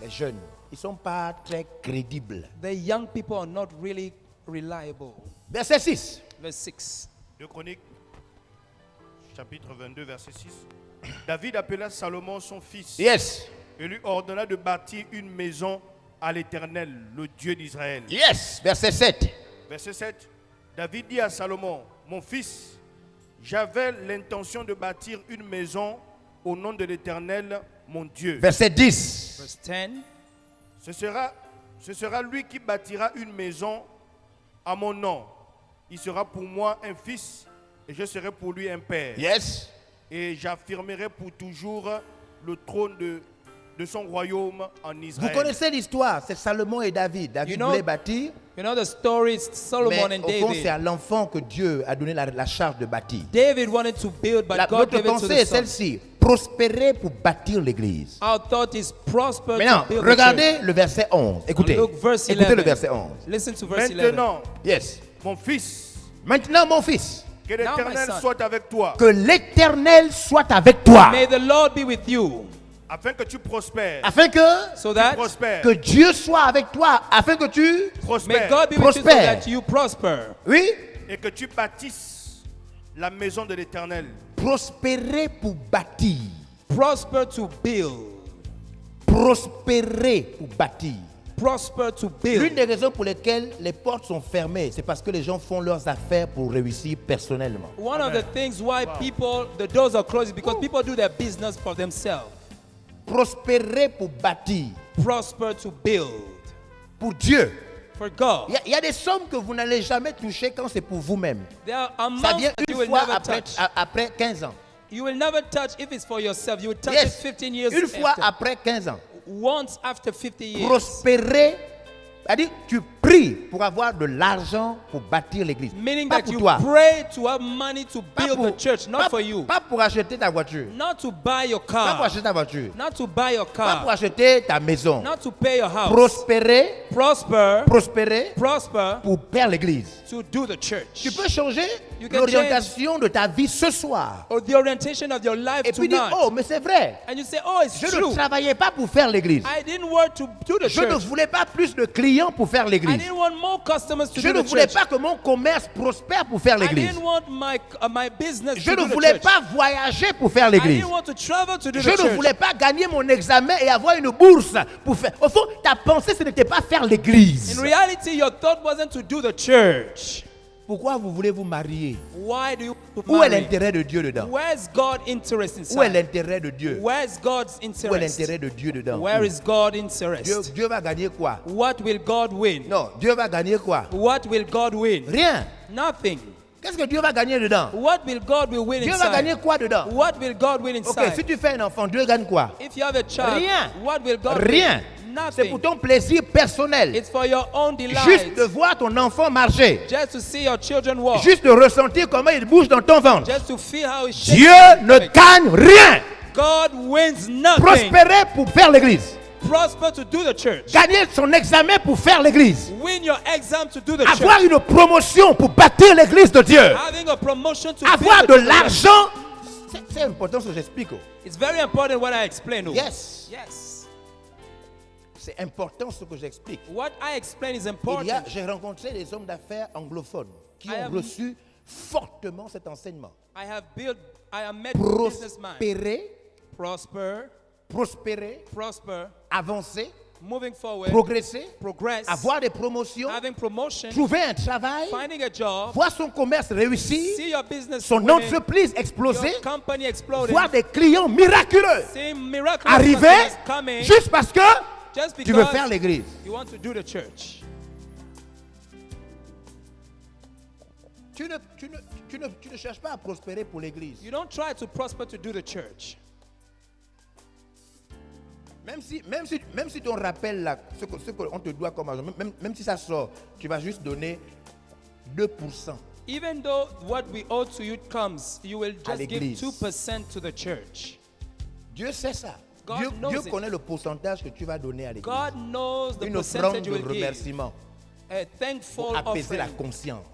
Les jeunes, ils ne sont pas très crédibles. The young people are not really reliable. Verset 6. Verse 6. 2 Chroniques, chapitre 22, verset 6. David appela Salomon son fils Yes. et lui ordonna de bâtir une maison à l'Éternel, le Dieu d'Israël. Yes. Verset 7. Verset 7. David dit à Salomon, mon fils, j'avais l'intention de bâtir une maison au nom de l'Éternel, mon Dieu. Verset 10. Verse 10. Ce sera lui qui bâtira une maison à mon nom. Il sera pour moi un fils et je serai pour lui un père. Yes. Et j'affirmerai pour toujours le trône de son royaume en Vous Israël. connaissez l'histoire, c'est Salomon et David. David You know- voulait bâtir, You know the story, it's Solomon mais and au fond, c'est à David. l'enfant que Dieu a donné la charge de bâtir. David wanted to build, but God Notre gave it to pensée the est son. celle-ci, prospérer pour bâtir l'église. Our thought is prosper Maintenant, to build the regardez le verset 11. church. Écoutez, Look, verse 11. écoutez le verset 11. Listen to verse 11. Maintenant, Yes. mon fils, Maintenant, mon fils, que Now, my l'Éternel son. soit avec toi, que l'Éternel soit avec toi, May the Lord be with you, afin que tu prospères. afin que so that Prospère. que Dieu soit avec toi, afin que tu, may Prospère. God be with you, so Prospère. that you prosper. oui, Et que tu bâtisses la maison de l'Éternel. prospérer pour bâtir, Prosper to build. prospérer pour bâtir. Prosper to L'une build. des raisons pour lesquelles les portes sont fermées, c'est parce que les gens font leurs affaires pour réussir personnellement. One of the things why the doors are closed is because people do their business for themselves. Prospérer pour bâtir, Prosper to build. pour Dieu. For God. Il y a des sommes que vous n'allez jamais toucher quand c'est pour vous-même. There are Ça amounts vient that you une will fois never après, touch. après 15 ans. You will never touch if it's for yourself. You will touch Yes. it 15 years Une fois after. après 15 ans. Once after 50 years. Prospérer, c'est-à-dire tu pries pour avoir de l'argent pour bâtir l'église. Meaning Pas that pour you toi. pray to have money to Pas build pour, the church, not pas- for you. pas pour acheter ta voiture. Not to buy your Pas pour car. acheter ta voiture. Not to buy your Pas pour car. acheter ta maison. Not to pay your house. Prospérer, Prosper. prospérer Prosper pour faire l'église. to do the church. Tu peux changer You can l'orientation de ta vie ce soir. or the orientation of your life Et puis dire, tonight. oh, mais c'est vrai. And you say, oh, it's Je ne true. travaillais pas pour faire l'église. I didn't work to do the Je ne church. voulais pas plus de clients pour faire I l'église. didn't want more customers to Je do ne the voulais church. pas que mon commerce prospère pour faire I l'église. didn't want my business Je to ne do the voulais church. pas voyager pour faire I l'église. didn't want to travel to do Je the ne church. voulais pas gagner mon examen et avoir une bourse pour faire. Au fond, ta pensée, ce n'était pas faire l'église. In reality, your thought wasn't to do the church. Pourquoi vous voulez vous marier? Why do you Où est marry? l'intérêt de Dieu dedans? Where's God interest Où est inside? l'intérêt de Dieu? Where's God's Où est interest? l'intérêt de Dieu dedans? Where is God Dieu, interest? Dieu va gagner quoi? What will God win? Non, Dieu va gagner quoi? What will God win? Rien. Nothing. Qu'est-ce que Dieu va gagner dedans? What will God will win Dieu va gagner inside? quoi dedans? What will God win Ok, inside? si tu fais un enfant, Dieu gagne quoi? If you have a child, Rien. what will God Rien. win? C'est Nothing. pour ton plaisir personnel. It's for your own delight. Juste de voir ton enfant marcher. Just to see your children walk. Juste de ressentir comment il bouge dans ton ventre. Just to feel how it shakes. Dieu ne gagne rien. God wins nothing. Prospérer pour faire l'église. Prosper to do the church. Gagner son examen pour faire l'église. Win your exam to do the Avoir church. une promotion pour bâtir l'église de Dieu. Having a promotion to Avoir build de the church. l'argent. C'est important ce que j'explique. Oh. It's very important what I explain. oh. Yes. Yes. C'est important ce que j'explique. What I explain is Il y a, important. j'ai rencontré des hommes d'affaires anglophones qui I ont have- reçu fortement cet enseignement. I have met businessmen. Prospérer, Prospérer, prospérer, avancer, moving forward, progresser, progress, avoir des promotions, having promotion, trouver un travail, finding a job, voir son commerce réussir, see your business son winning, entreprise exploser, your company exploding, voir des clients miraculeux seeing miraculous arriver customers coming, juste parce que just tu veux because faire l'église. you want to do the church. Tu ne cherches pas à prospérer pour l'église. You don't try to prosper to do the church. Même si ton rappel là, ce qu'on te doit comme argent, même si ça sort, tu vas juste donner 2%. Even though what we owe to you comes, you will À just give l'église. 2% to the church. Dieu sait ça. God Dieu knows it. connaît le pourcentage que tu vas donner à l'église. God knows the Une percentage offrande you de will give. remerciement A thankful pour apaiser la offering conscience.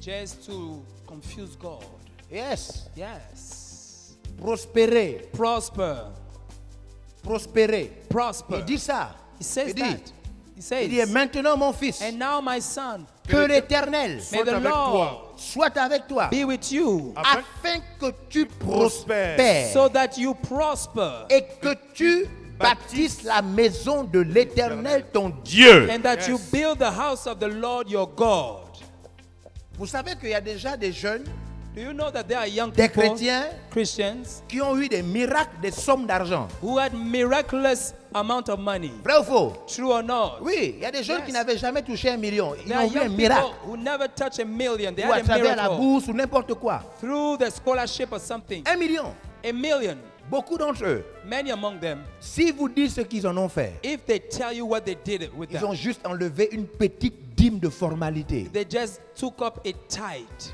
just to confuse God. Yes. Yes. Prospérer. Prosper. Prospérer. Prosper. Il dit ça. He says Il dit, that. He says, il dit, maintenant mon fils, and now my son, que l'Éternel may the avec Lord toi. soit avec toi, be with you afin que tu Prospères. prospères so that you prosper et que tu bâtisses la maison de l'Éternel ton Dieu. and that you Yes. build the house of the Lord your God. Vous savez qu'il y a déjà des jeunes, Do you know that there are young des people, chrétiens, Christians, qui ont eu des miracles, des sommes d'argent. who had miraculous amount of money? Vrai ou faux? True or not? Oui, il y a des jeunes Yes. qui n'avaient jamais touché 1 million. Ils There are ont eu un young miracle. people who never touch a million. They Ou à had a travers la miracle bourse ou n'importe quoi. through the scholarship or something. 1 million. A million. Beaucoup d'entre eux, Many among them, si vous dites ce qu'ils en ont fait, if they tell you what they did with ils that, ont juste enlevé une petite dîme de formalité. they just took up a tithe.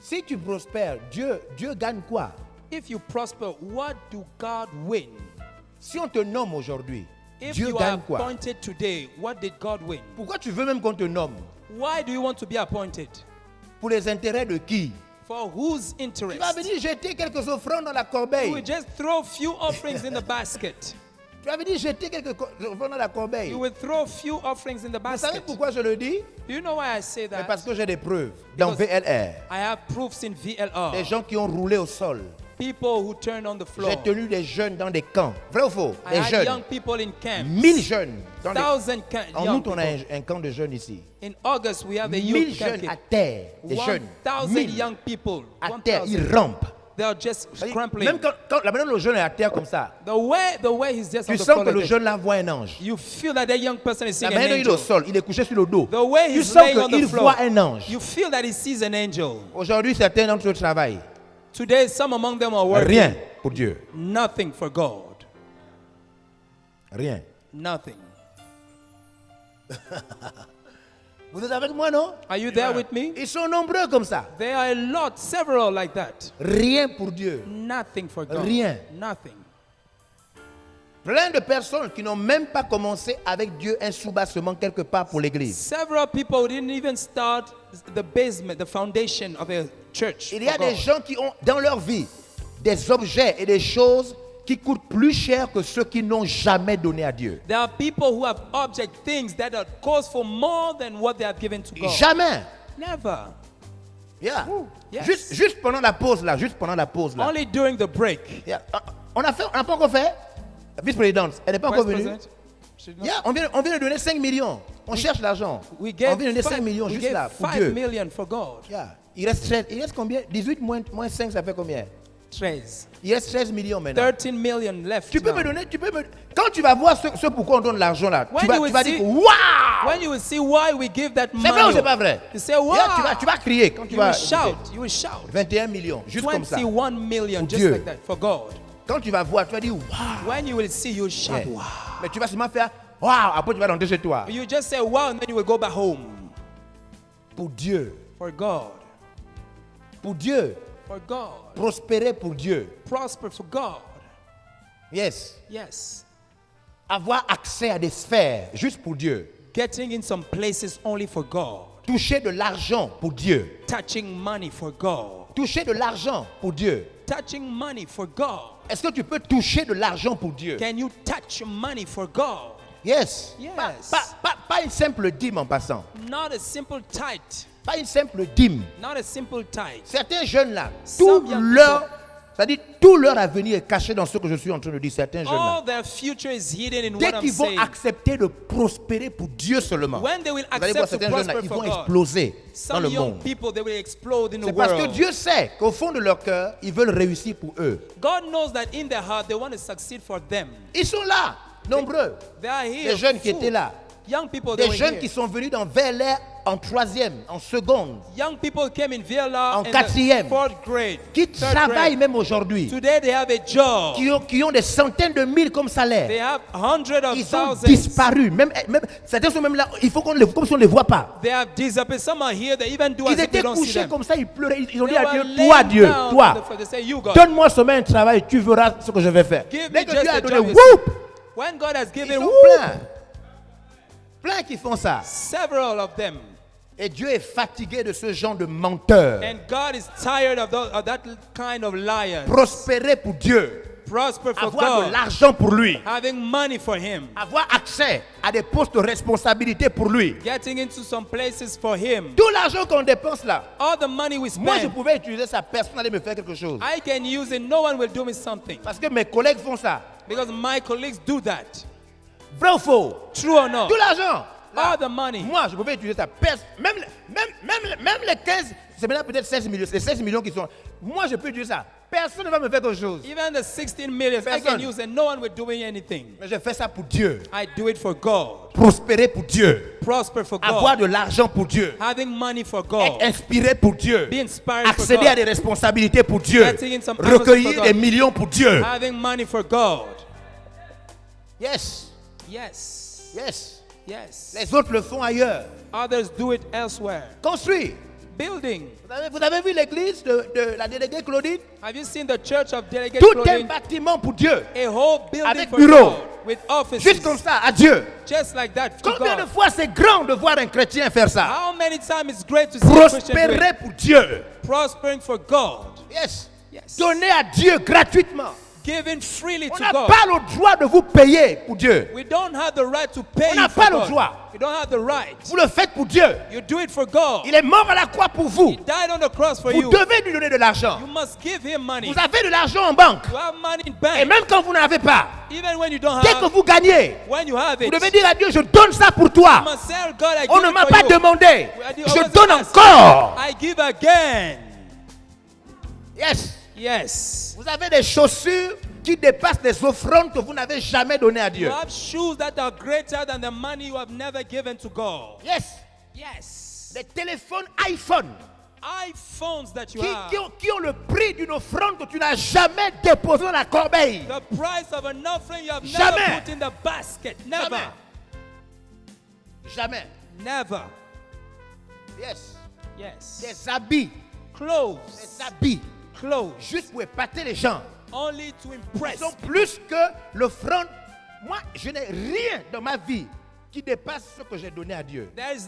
Si tu prospères, Dieu gagne quoi? If you prosper, what do God win? Si on te nomme aujourd'hui, If Dieu you are gagne quoi? appointed today, what did God win? Pourquoi tu veux même qu'on te nomme? Why do you want to be appointed? Pour les intérêts de qui? For whose Tu vas interest? venir jeter quelques offrandes dans la You corbeille. will just throw few offerings in the basket. Tu vas venir jeter quelques offrandes dans la corbeille. You will throw few offerings in the Vous savez basket. pourquoi je le dis? Do you know why I say Mais that? parce que j'ai des preuves dans Because VLR. I have proofs in VLR. Des gens qui ont roulé au sol. People who turn on the floor. J'ai tenu des jeunes dans des camps. Vrai ou faux? I Des had jeunes. young people in camps. 1000 jeunes. Dans des... 1,000 En young août, on a people. un camp de jeunes ici. In August, we have a 1000 youth jeunes à camp. terre. Des jeunes. 1,000 1000 young people. à terre. 1,000. Ils rampent. They are just C'est-à-dire, scrambling. même quand la manière dont le jeune est à terre comme ça, The way he's just on tu the sens floor que le like this, jeune là voit un ange. you feel that young person is La seeing an manière dont il est au angel. sol, il est couché sur le dos. The way Tu he's sens laying on qu'il the floor, voit un ange. you feel that he sees an angel. Aujourd'hui, certains d'entre eux travaillent. Today, some among them are working. Rien pour Dieu. Nothing for God. Rien. Nothing. Vous êtes avec moi, non? Are you there with me? Ils sont nombreux comme ça. There are a lot, several like that. Rien pour Dieu. Nothing for God. Rien. Nothing. Plein de personnes qui n'ont même pas commencé avec Dieu un soubassement quelque part pour l'église. Several people didn't even start the basement, the foundation of a church. Il y a for des God. gens qui ont dans leur vie des objets et des choses qui coûtent plus cher que ceux qui n'ont jamais donné à Dieu. There are people who have object things that are cost for more than what they have given to God. Jamais. Never. Yeah. Yes. Juste pendant la pause là, Only during the break. Yeah. On n'a pas encore fait. La vice-présidente, elle n'est pas encore Vice venue. President should not- Yeah, on vient de donner 5 millions. On cherche l'argent. We On gave vient de donner 5 five- millions we juste gave là pour 5 Dieu. million for God. Yeah. Il reste combien? 18 moins 5, ça fait combien? 13. Il reste 13 millions maintenant. 13 million left. Tu peux now. me donner, quand tu vas voir ce pourquoi on donne l'argent là, When tu vas you will dire see- waouh! When you will see why we give that money, C'est vrai ou c'est pas vrai? you say, wow. Yeah, tu vas crier quand tu You will vas. shout. You will shout. 21 millions, juste comme ça. 21 million, Pour just Dieu. like that, for God. Quand tu vas voir, tu vas dire waouh! When you will see, you will shout, Yeah. wow. Mais tu vas seulement faire waouh! Après tu vas rentrer chez toi. You just say, wow, and then you will go back home. Pour Dieu, For God. pour Dieu, For God. prospérer pour Dieu. Prosper for God. Yes. Yes. Avoir accès à des sphères juste pour Dieu. Getting in some places only for God. Toucher de l'argent pour Dieu. Touching money for God. Toucher de l'argent pour Dieu. Touching money for God. Est-ce que tu peux toucher de l'argent pour Dieu? Can you touch money for God? Yes. Yes. Pas une simple dîme en passant. Not a simple tithe. Pas une simple dîme. Not a simple tithe. Certains jeunes là, Some young c'est-à-dire tout leur avenir est caché dans ce que je suis en train de dire. Certains jeunes là. All their future is hidden in Dès what I'm qu'ils vont saying. accepter de prospérer pour Dieu seulement, When they will vous allez voir accept to certains jeunes là, prosper ils for vont God, exploser dans some le young monde. people, they will explode in the C'est parce que world. Dieu sait qu'au fond de leur cœur, ils veulent réussir pour eux. God knows that in their heart they want to succeed for them. Ils sont là, nombreux. They are here. Des jeunes qui full. étaient là. Young people, they Des were jeunes here. qui sont venus dans VLR en 3e, en seconde, Young people came in VLR En in quatrième. the 4th grade. qui third travaillent grade. même aujourd'hui, Today they have a job. qui ont des centaines de mille comme They salaire. have hundreds of Ils ont thousands. disparu. Même, certains sont même là, il faut comme si on ne les voit pas. They have disappeared. Some are here. They even do as Ils if they étaient don't see couchés them. comme ça, ils pleuraient. Ils ont They dit à were Dieu, laying toi Dieu, down toi, on the floor. They say, you God. donne-moi seulement un travail, tu verras ce que je vais faire. Give Dès me que just Dieu a a donné, job. whoop, When God has ils given, sont woo, pleins qui font ça. several of them. Et Dieu est fatigué de ce genre de menteurs. And God is tired of that kind of liars. Prospérer pour Dieu, Prosper for avoir de God. l'argent pour lui, Having money for Him. avoir accès à des postes de responsabilité pour lui. Getting into some places for Him. Tout l'argent qu'on dépense là, All the money we moi je spend, pouvais utiliser ça, personne n'allait me faire quelque chose. I can use it. No one will do me something. Parce que mes collègues font ça. Because my colleagues do that. Vrai ou faux? True or not? Tout l'argent. là, All the money. moi je pouvais utiliser ça. Même les 15, c'est maintenant peut-être 16 millions. Les 16 millions qui sont. Moi je peux utiliser ça. Personne ne va me faire quelque chose. Even the 16 millions, I can Personne. use it. No one will do me anything. Mais je fais ça pour Dieu. I do it for God. Prospérer pour Dieu. Prosper for Avoir God. de l'argent pour Dieu. Having money for Être God. inspiré pour Dieu. Be inspired for Accéder à God. des responsabilités pour Dieu. Getting in some purposes Recueillir for des God. millions pour Dieu. Having money for God. Yes. Yes. Yes. Yes. Les autres le font ailleurs. Others do it elsewhere. Construire. Building. Vous avez vu l'église de la déléguée Claudine? Have you seen the church of Delegate Tout un Claudine? bâtiment pour Dieu. A whole building Avec for bureau. God with offices. Juste comme ça, à Dieu. Just like that to Combien de God. fois c'est grand de voir un chrétien faire ça? How many times it's great to see a Christian do Prospérer it? pour Dieu. Prospering for God. Yes. Yes. Donner à Dieu gratuitement. Giving freely On to n'a God. pas le droit de vous payer pour Dieu. We don't have the right to pay On n'a you for pas le God. droit. We don't have the right. Vous le faites pour Dieu. You do it for God. Il est mort à la croix pour vous. He died on the cross for Vous you. devez lui donner de l'argent. You must give him money. Vous avez de l'argent en banque. You have money in Et bank. même quand vous n'en avez pas, Even when you don't dès que have, vous gagnez, when you have vous it, devez dire à Dieu, je donne ça pour you toi. must tell God, I On give ne it m'a for pas you. demandé. I Je always donne ask. encore. I give again. Yes. Yes. Vous avez des chaussures qui dépassent les offrandes que vous n'avez jamais données à You Dieu. have shoes that are greater than the money you have never given to God. Yes. Yes. Des téléphones iPhone iPhones that you qui, have. qui ont le prix d'une offrande que tu n'as jamais déposée dans la corbeille. The price of an offering you have Jamais. never put in the basket. Never. Jamais. Never. Yes. Yes. Des habits. Clothes. Des habits. Clothes. Juste pour épater les gens. Only to Ils impress. sont plus que l'offrande Moi, je n'ai rien dans ma vie qui dépasse ce que j'ai donné à Dieu. There is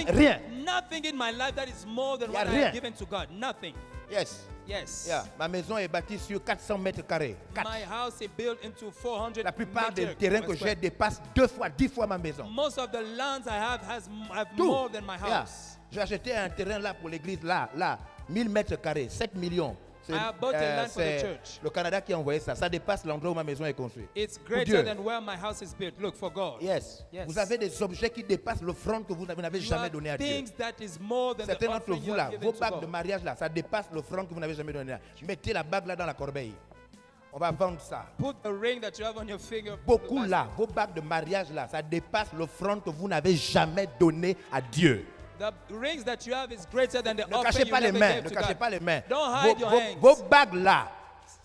Rien. nothing in my life that is more than Y a what I rien. have given to God. Nothing. Yes. Yes. Yeah. Ma maison est bâtie sur 400 mètres carrés. My house is built into 400 La plupart des meter terrains que square. j'ai dépassent 2 fois, 10 fois ma maison. Most of the lands I have have Tout. more than my Yeah. house. J'ai acheté un terrain là pour l'église, là, 1000 mètres carrés, 7 millions. I have bought a land for the c'est church. le Canada qui a envoyé ça. Ça dépasse l'endroit où ma maison est construite. It's Pour greater Dieu. than where my house is built. Look, for God. Yes. Yes. Vous avez des objets qui dépassent l'offrande que vous n'avez You jamais have donné à Dieu. things that is more than the Certains d'entre offering vous you là, have given vos to bagues de God. mariage là, ça dépasse l'offrande que vous n'avez jamais donnée à Dieu. Mettez la bague là dans la corbeille. On va vendre ça. Put the ring that you have on your finger. Beaucoup là, vos bagues de mariage là, ça dépasse l'offrande que vous n'avez jamais donnée à Dieu. The rings that you have is greater than the Ne offering cachez you pas les never mains, gave ne to cachez God. pas les mains. Don't hide your hands. Vos bagues là,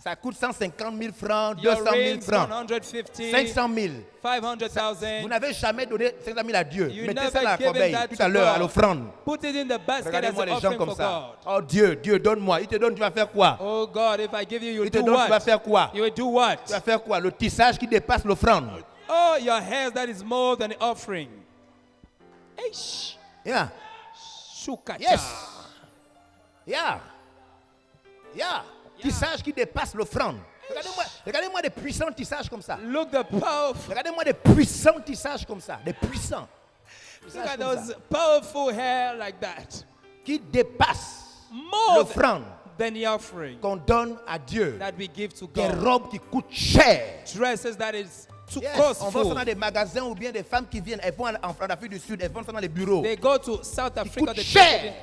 ça coûte 150 000 francs, Your 200 000 rings, francs, 150, 500 000. 500,000. Vous n'avez jamais donné 500 000 à Dieu. You Mettez never ça dans la given corbeille that tout to à l'heure à God. l'offrande. Put it in the basket as Regardez-moi an les gens offering comme for ça. God. Oh Dieu, Dieu, donne-moi. Il te donne, tu vas faire quoi? Oh God, if I give you, you Il te do donne, tu vas what? faire quoi? You will do what? Tu vas faire quoi? Le tissage qui dépasse l'offrande. Oh, your hairs, that is more than the offering. Eish. Yeah. Shukacha. Yes. Yeah. Yeah. Tissage qui dépasse l'offrande. Regardez-moi des puissants tissages comme ça. Look the powerful. Regardez-moi des puissants tissages comme ça. Des puissants. Look Tissages at comme those ça. powerful hair like that. Qui dépassent More l'offrande than the offering qu'on donne à Dieu. that we give to Des God. robes qui coûtent cher. Dresses that is too Yes, on vend ça costful. dans des magasins ou bien des femmes qui viennent, elles vont en Afrique du Sud, elles vendent ça dans les bureaux. They go to South Qui Africa. coûtent They cher.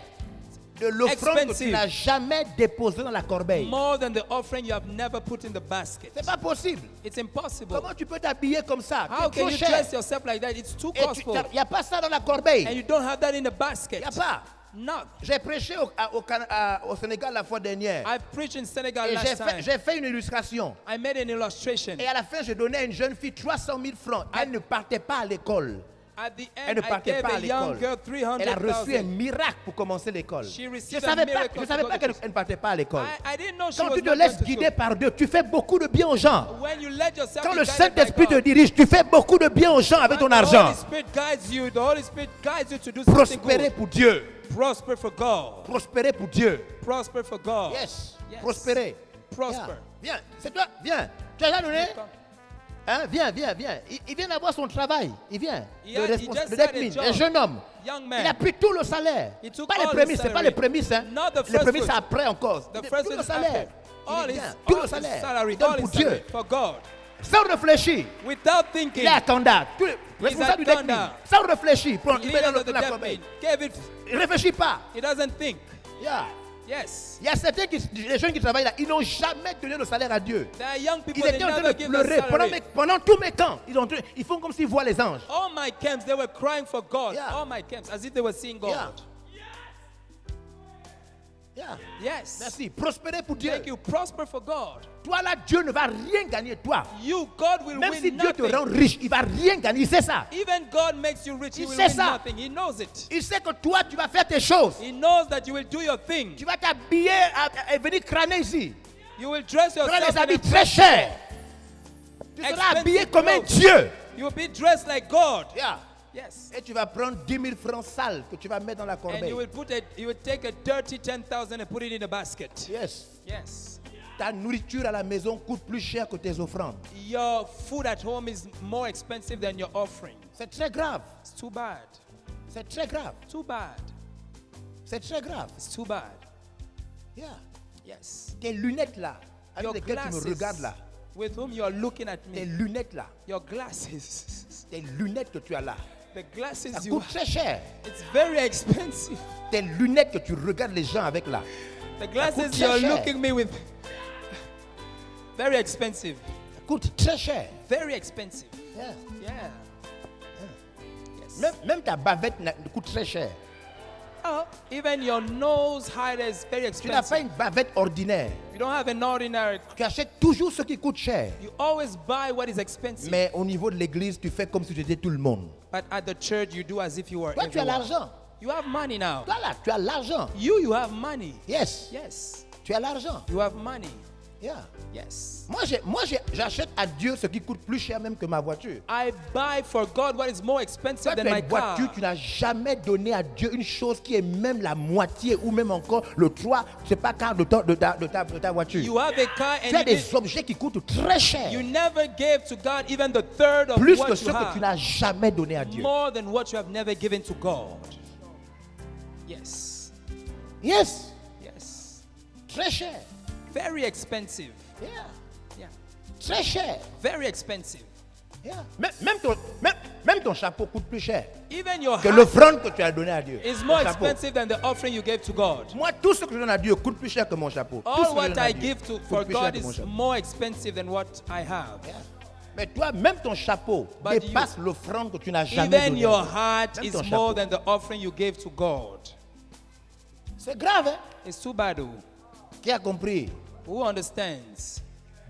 De l'offrande que tu Expensive. n'as jamais déposée dans la corbeille. more than the offering you have never put in the basket. C'est pas possible. It's impossible. Comment tu peux t'habiller comme ça? How C'est can trop you cher. dress yourself like that? It's too Et costful. il n'y a pas ça dans la And corbeille. you don't have that in the Il basket. n'y a pas. Not. J'ai prêché au Sénégal la fois dernière. I preached in Senegal Et last time. j'ai fait une illustration. I made an illustration. Et à la fin, je donnais à une jeune fille 300 000 francs. Elle ne partait pas à l'école. At the Elle ne end, I partait gave pas à a young l'école. girl Elle a reçu un 300,000. miracle pour commencer l'école. She Je ne received a savais pas, miracle je to savais go pas to qu'elle school. ne partait pas à l'école. I didn't know she Quand was tu te not laisses going to guider school. par Dieu, tu fais beaucoup de bien aux gens. When you let yourself Quand be le guided by Saint-Esprit te God, dirige, tu fais beaucoup de bien aux gens avec when ton the argent. Holy Spirit guides you. The Holy Spirit guides you to do something Prospérer good. pour Dieu. Prosper for God. Prospérer pour Dieu. Prosper for God. Yes. Yes. Prospérer. Prosper. Viens. Viens. C'est toi. Viens. Tu as déjà donné? Hein? Viens. Il vient d'avoir son travail. Il vient. He Le had- he responsable just de had a l'admin. job. Un jeune homme. Young Il a man. pris tout le salaire. He took Pas les all the prémices, c'est pas salary. les prémices. Hein. Not the Les first prémices, fruit. c'est après encore. The Tout first le is salaire. after. All Il his, vient. Tout all le his salaire. salary, Il donne all pour his salary Dieu. for God. Sans réfléchir. Without Il thinking. est à Kanda. Responsable du at DECMI. Kanda. Sans réfléchir. Il met Leader dans of the la deaf corbeille. man. Gave it. Il ne réfléchit pas. He doesn't think. Yeah. Yes. Il y a certains les jeunes qui travaillent là, ils n'ont jamais donné le salaire à Dieu. There are young people Ils they étaient en train never de give their pleurer salary. pendant tous mes camps. Ils font comme s'ils voient les anges. All my camps, they were crying for God. Yeah. All my camps, as if they were seeing God. Yeah. Yeah. Yes. Merci. Prospérer pour Dieu. Thank you. Prosper for God. Toi là, Dieu ne va rien gagner, toi. You, God will Même win si Dieu te nothing. rend riche, il va rien gagner. Il sait ça. Even God makes you rich, He Il will sait win ça. nothing. He knows it. Il sait que toi, tu vas faire tes choses. He knows that you will do your thing. Tu vas t'habiller et venir crâner ici. You will dress Tu auras yourself des in habits a très chers. Tu seras expensive habillé comme un clothes. Dieu. You will be dressed like God. Yeah. Yes. Et tu vas prendre 10 000 francs sales que tu vas mettre dans la And corbeille. you will take a dirty 10,000 and put it in a basket. Yes. Yes. Ta nourriture à la maison coûte plus cher que tes offrandes. Your food at home is more expensive than your offering. C'est très grave. It's too bad. C'est très grave. Too bad. C'est très grave. It's too bad. Yeah. Yes. Tes lunettes là, avec Your lesquelles tu me glasses regardes là. with whom you are looking at Tes me. lunettes là. Your glasses. Tes lunettes que tu as là. The glasses Ça you coûte très cher. it's very expensive. Tes lunettes que tu regardes les gens avec là. The glasses coûte you're très cher. looking me with. Very expensive. Ça coûte très cher. Very expensive. Yeah. Yeah. Yes. Même ta bavette coûte très cher. Oh, even your nose hider is very Tu n'as pas expensive. une bavette ordinaire. You don't have an ordinary. Tu achètes toujours ce qui coûte cher. You always buy what is expensive. Mais au niveau de l'église, tu fais comme si tu étais tout le monde. But at the church, you do as if you were Toi, tu as everyone. l'argent. You have money now. Toi là, tu as l'argent. You have money. Yes. Yes. Tu as l'argent. You have money. Yeah. Yes. J'achète à Dieu ce qui coûte plus cher même que ma voiture. I buy for God what is more expensive Toi, than tu as my une car. voiture, tu n'as jamais donné à Dieu une chose qui est même la moitié ou même encore le 3, c'est pas quart de ta voiture. You have a car Tu as and you, des objets qui coûtent très cher. you never gave to God even the third of Plus what que you ce que tu have. n'as jamais donné à Dieu. More than what you have never given to God. Yes. Yes. Yes. Très cher. Very expensive. Yeah. Yeah. Très cher. Very expensive. Yeah. Même ton chapeau coûte plus cher Even your que hat l'offrande que tu as donnée à Dieu. is Ton more chapeau. expensive than the offering you gave to God. Moi, tout ce que je donne à Dieu coûte plus cher que mon chapeau. Tout ce All que je what donne à I Dieu give coûte for plus cher God que mon is chapeau. more expensive than what I have. Yeah. Mais toi, même ton chapeau But dépasse l'offrande que tu n'as jamais Even donnée. your à Dieu. heart Même is ton more chapeau. than the offering you gave to God. C'est grave, hein? It's too bad. Oh. Qui a compris? Who understands?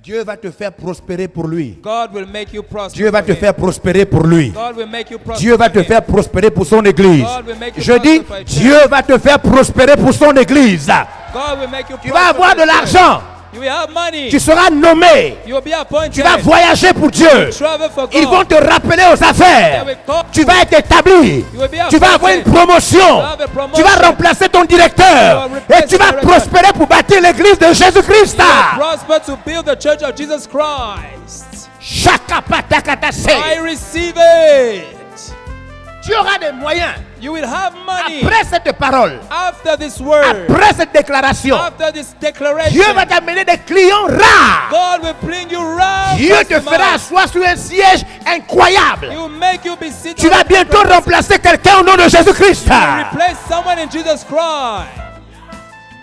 Dieu va te faire prospérer pour lui. God will make you prosper. Dieu va for te him. faire prospérer pour lui. God will make you prosper. Dieu va for te him. faire prospérer pour son église. God will make you Je prosper dis, for his Dieu va te faire prospérer pour son église. God will make you Tu vas prosper avoir for de his church. l'argent. You will have money. Tu seras nommé. You will be appointed. Tu vas voyager pour Dieu. Travel for God. Ils vont te rappeler aux affaires. They will call Tu vas être établi. You will be Tu vas avoir une appointed. promotion. You have a promotion. Tu vas remplacer ton directeur. You will replace Et tu the vas director. prospérer pour bâtir l'église de Jésus-Christ. You will prosper to build the church of Jesus Christ. Shakapatakatase. I receive it. Tu auras des moyens. You will have money. Après cette parole, After this word. après cette déclaration, After this declaration. Dieu va t'amener des clients rares. God will bring you round. Dieu te fera asseoir sur un siège incroyable. He will make you be seated. Tu vas bientôt remplacer quelqu'un au nom de Jésus-Christ. You will replace someone in Jesus Christ.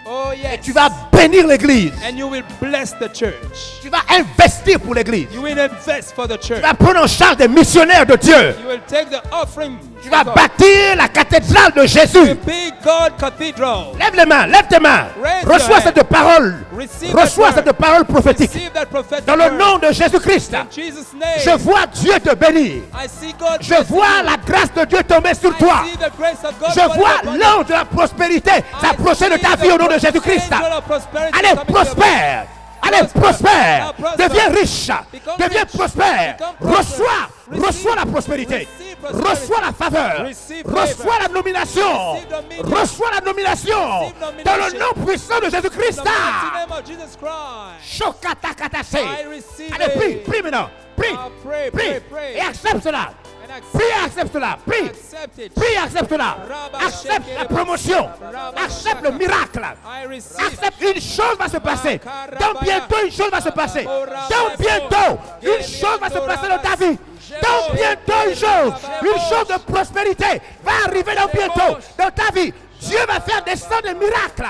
Oh Et yes. tu vas bénir l'église. And you will bless the church. Tu vas investir pour l'église. You will invest for the church. Tu vas prendre en charge des missionnaires de Dieu. You will take the offering. Tu vas to God. bâtir la cathédrale de The Jésus. big God cathedral. Lève les mains, lève tes mains. Raise your Reçois hand. cette parole. Receive Reçois that word. cette parole prophétique. Receive that prophetic Dans le word. nom de Jésus-Christ. In Jesus' name. Je vois Dieu te bénir. I see God. Je bless vois you. la grâce de Dieu tomber sur I toi. see the grace of God Je falling vois upon you. l'ange de la prospérité s'approcher de ta vie au nom de Jésus-Christ. Angel of prosperity Allez, coming to your prospère. Allez, Prosper. prospère. Now prosper. Deviens riche. Become Deviens rich. prospère. Become prosper. Reçois Receive. la prospérité. Receive prosperity. Reçois la faveur. Receive favor. Reçois la nomination. Receive dominion. Reçois la nomination. Receive domination. Dans le nom puissant de In Jésus-Christ. the mighty name of Jesus Christ. Shokatakatase. I receive Allez, prie, it. prie maintenant. Prie. Now pray, Prie. pray. Et accepte cela. And accept, Prie et accepte cela. Prie. accept it. Prie et accepte cela. Accepte la promotion. Accepte le miracle. I receive. Accepte, une chose va se passer. Dans bientôt, une chose va se passer. Dans bientôt, une chose va se passer dans ta vie. Dans bientôt, une chose de prospérité va arriver dans bientôt dans ta vie. Dieu va faire descendre des miracles.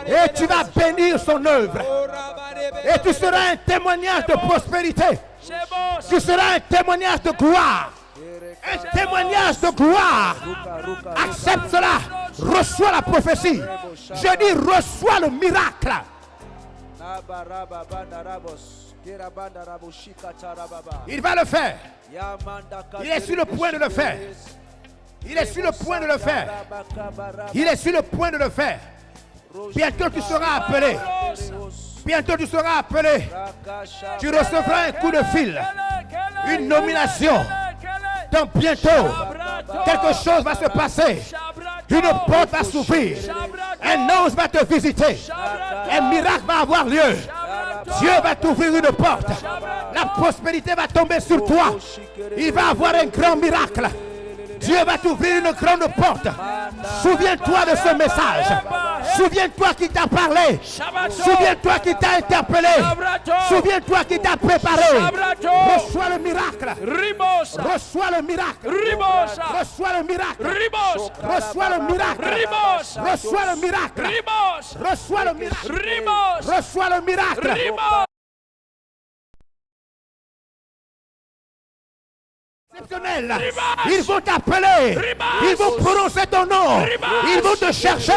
Et tu vas bénir son œuvre. Et tu seras un témoignage de prospérité. Tu seras un témoignage de gloire. Un témoignage de gloire. Accepte cela. Reçois la prophétie. Je dis reçois le miracle. Il va le faire. Il est sur le point de le faire. Il est sur le point de le faire. Il est sur le point de le faire. Bientôt tu seras appelé. Bientôt tu seras appelé. Tu recevras un coup de fil. Une nomination. Dans bientôt, quelque chose va se passer. Une porte va s'ouvrir. Un ange va te visiter. Un miracle va avoir lieu. Dieu va t'ouvrir une porte. La prospérité va tomber sur toi. Il va avoir un grand miracle. Dieu va t'ouvrir une grande porte. Souviens-toi de ce message. Souviens-toi qui t'a parlé. Souviens-toi qui t'a interpellé. Souviens-toi qui t'a préparé. Reçois le miracle. Reçois le miracle. Reçois le miracle. Reçois le miracle. Reçois le miracle. Reçois le miracle. Reçois le miracle. Ils vont t'appeler. Ils vont prononcer ton nom. Ils vont te chercher.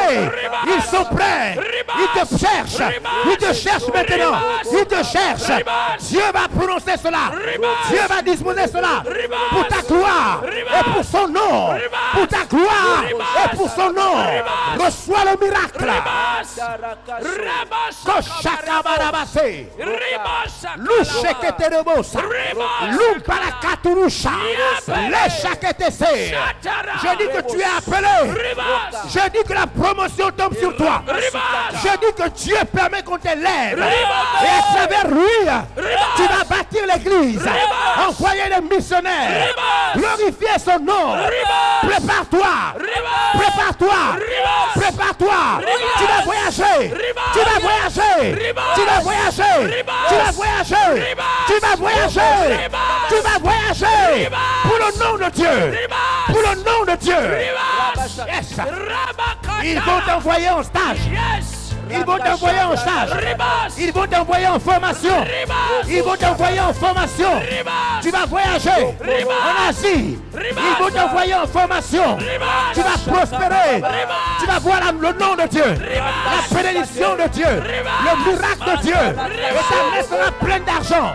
Ils sont prêts. Ils te cherchent. Ils te cherchent maintenant. Ils te cherchent. Dieu va prononcer cela. Dieu va disposer cela pour ta gloire et pour pour son nom, pour ta gloire et pour son nom. Reçois le miracle. Koshakabarabase. Lusheketerebosa. Lumpalakaturusha. Leshaketese. Je dis que tu es appelé. Je dis que la promotion tombe sur toi. Je dis que Dieu permet qu'on t'élève. Et à travers lui, tu vas bâtir l'église. Envoyer les missionnaires. Glorifier son nom. Prépare-toi. Prépare-toi. Prépare-toi. Tu vas voyager. Tu vas voyager. Tu vas voyager. Tu vas voyager. Tu vas voyager. Tu vas voyager. Pour le nom de Dieu. Pour le nom de Dieu. Yes. Ils vont t'envoyer en stage. Ils vont t'envoyer en stage. Ils vont t'envoyer en formation. Ils vont t'envoyer en formation. Tu vas voyager en Asie. Ils vont t'envoyer en formation. Tu vas prospérer. Tu vas voir le nom de Dieu. La bénédiction de Dieu. Le miracle de Dieu. Et ta main sera pleine d'argent.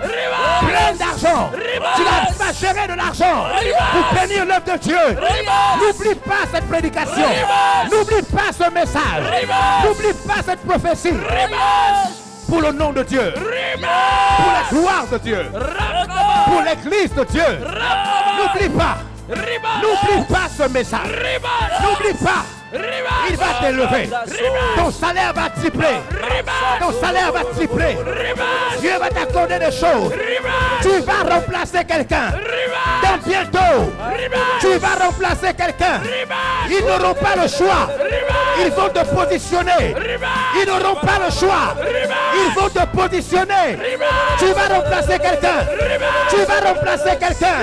Pleine d'argent. Tu vas gérer de l'argent pour bénir l'œuvre de Dieu. N'oublie pas cette prédication. N'oublie pas ce message. N'oublie pas cette prophétie. Pour le nom de Dieu. Pour la gloire de Dieu. Pour l'église de Dieu. N'oublie pas. N'oublie pas ce message. N'oublie pas. Il va t'élever. Ton salaire va tripler. Ton salaire va tripler. Dieu va t'accorder des choses. Tu vas remplacer quelqu'un. Donc bientôt, tu vas remplacer quelqu'un. Ils n'auront pas le choix. Ils vont te positionner. Ils n'auront pas le choix. Ils vont te positionner. Tu vas remplacer quelqu'un. Tu vas remplacer quelqu'un.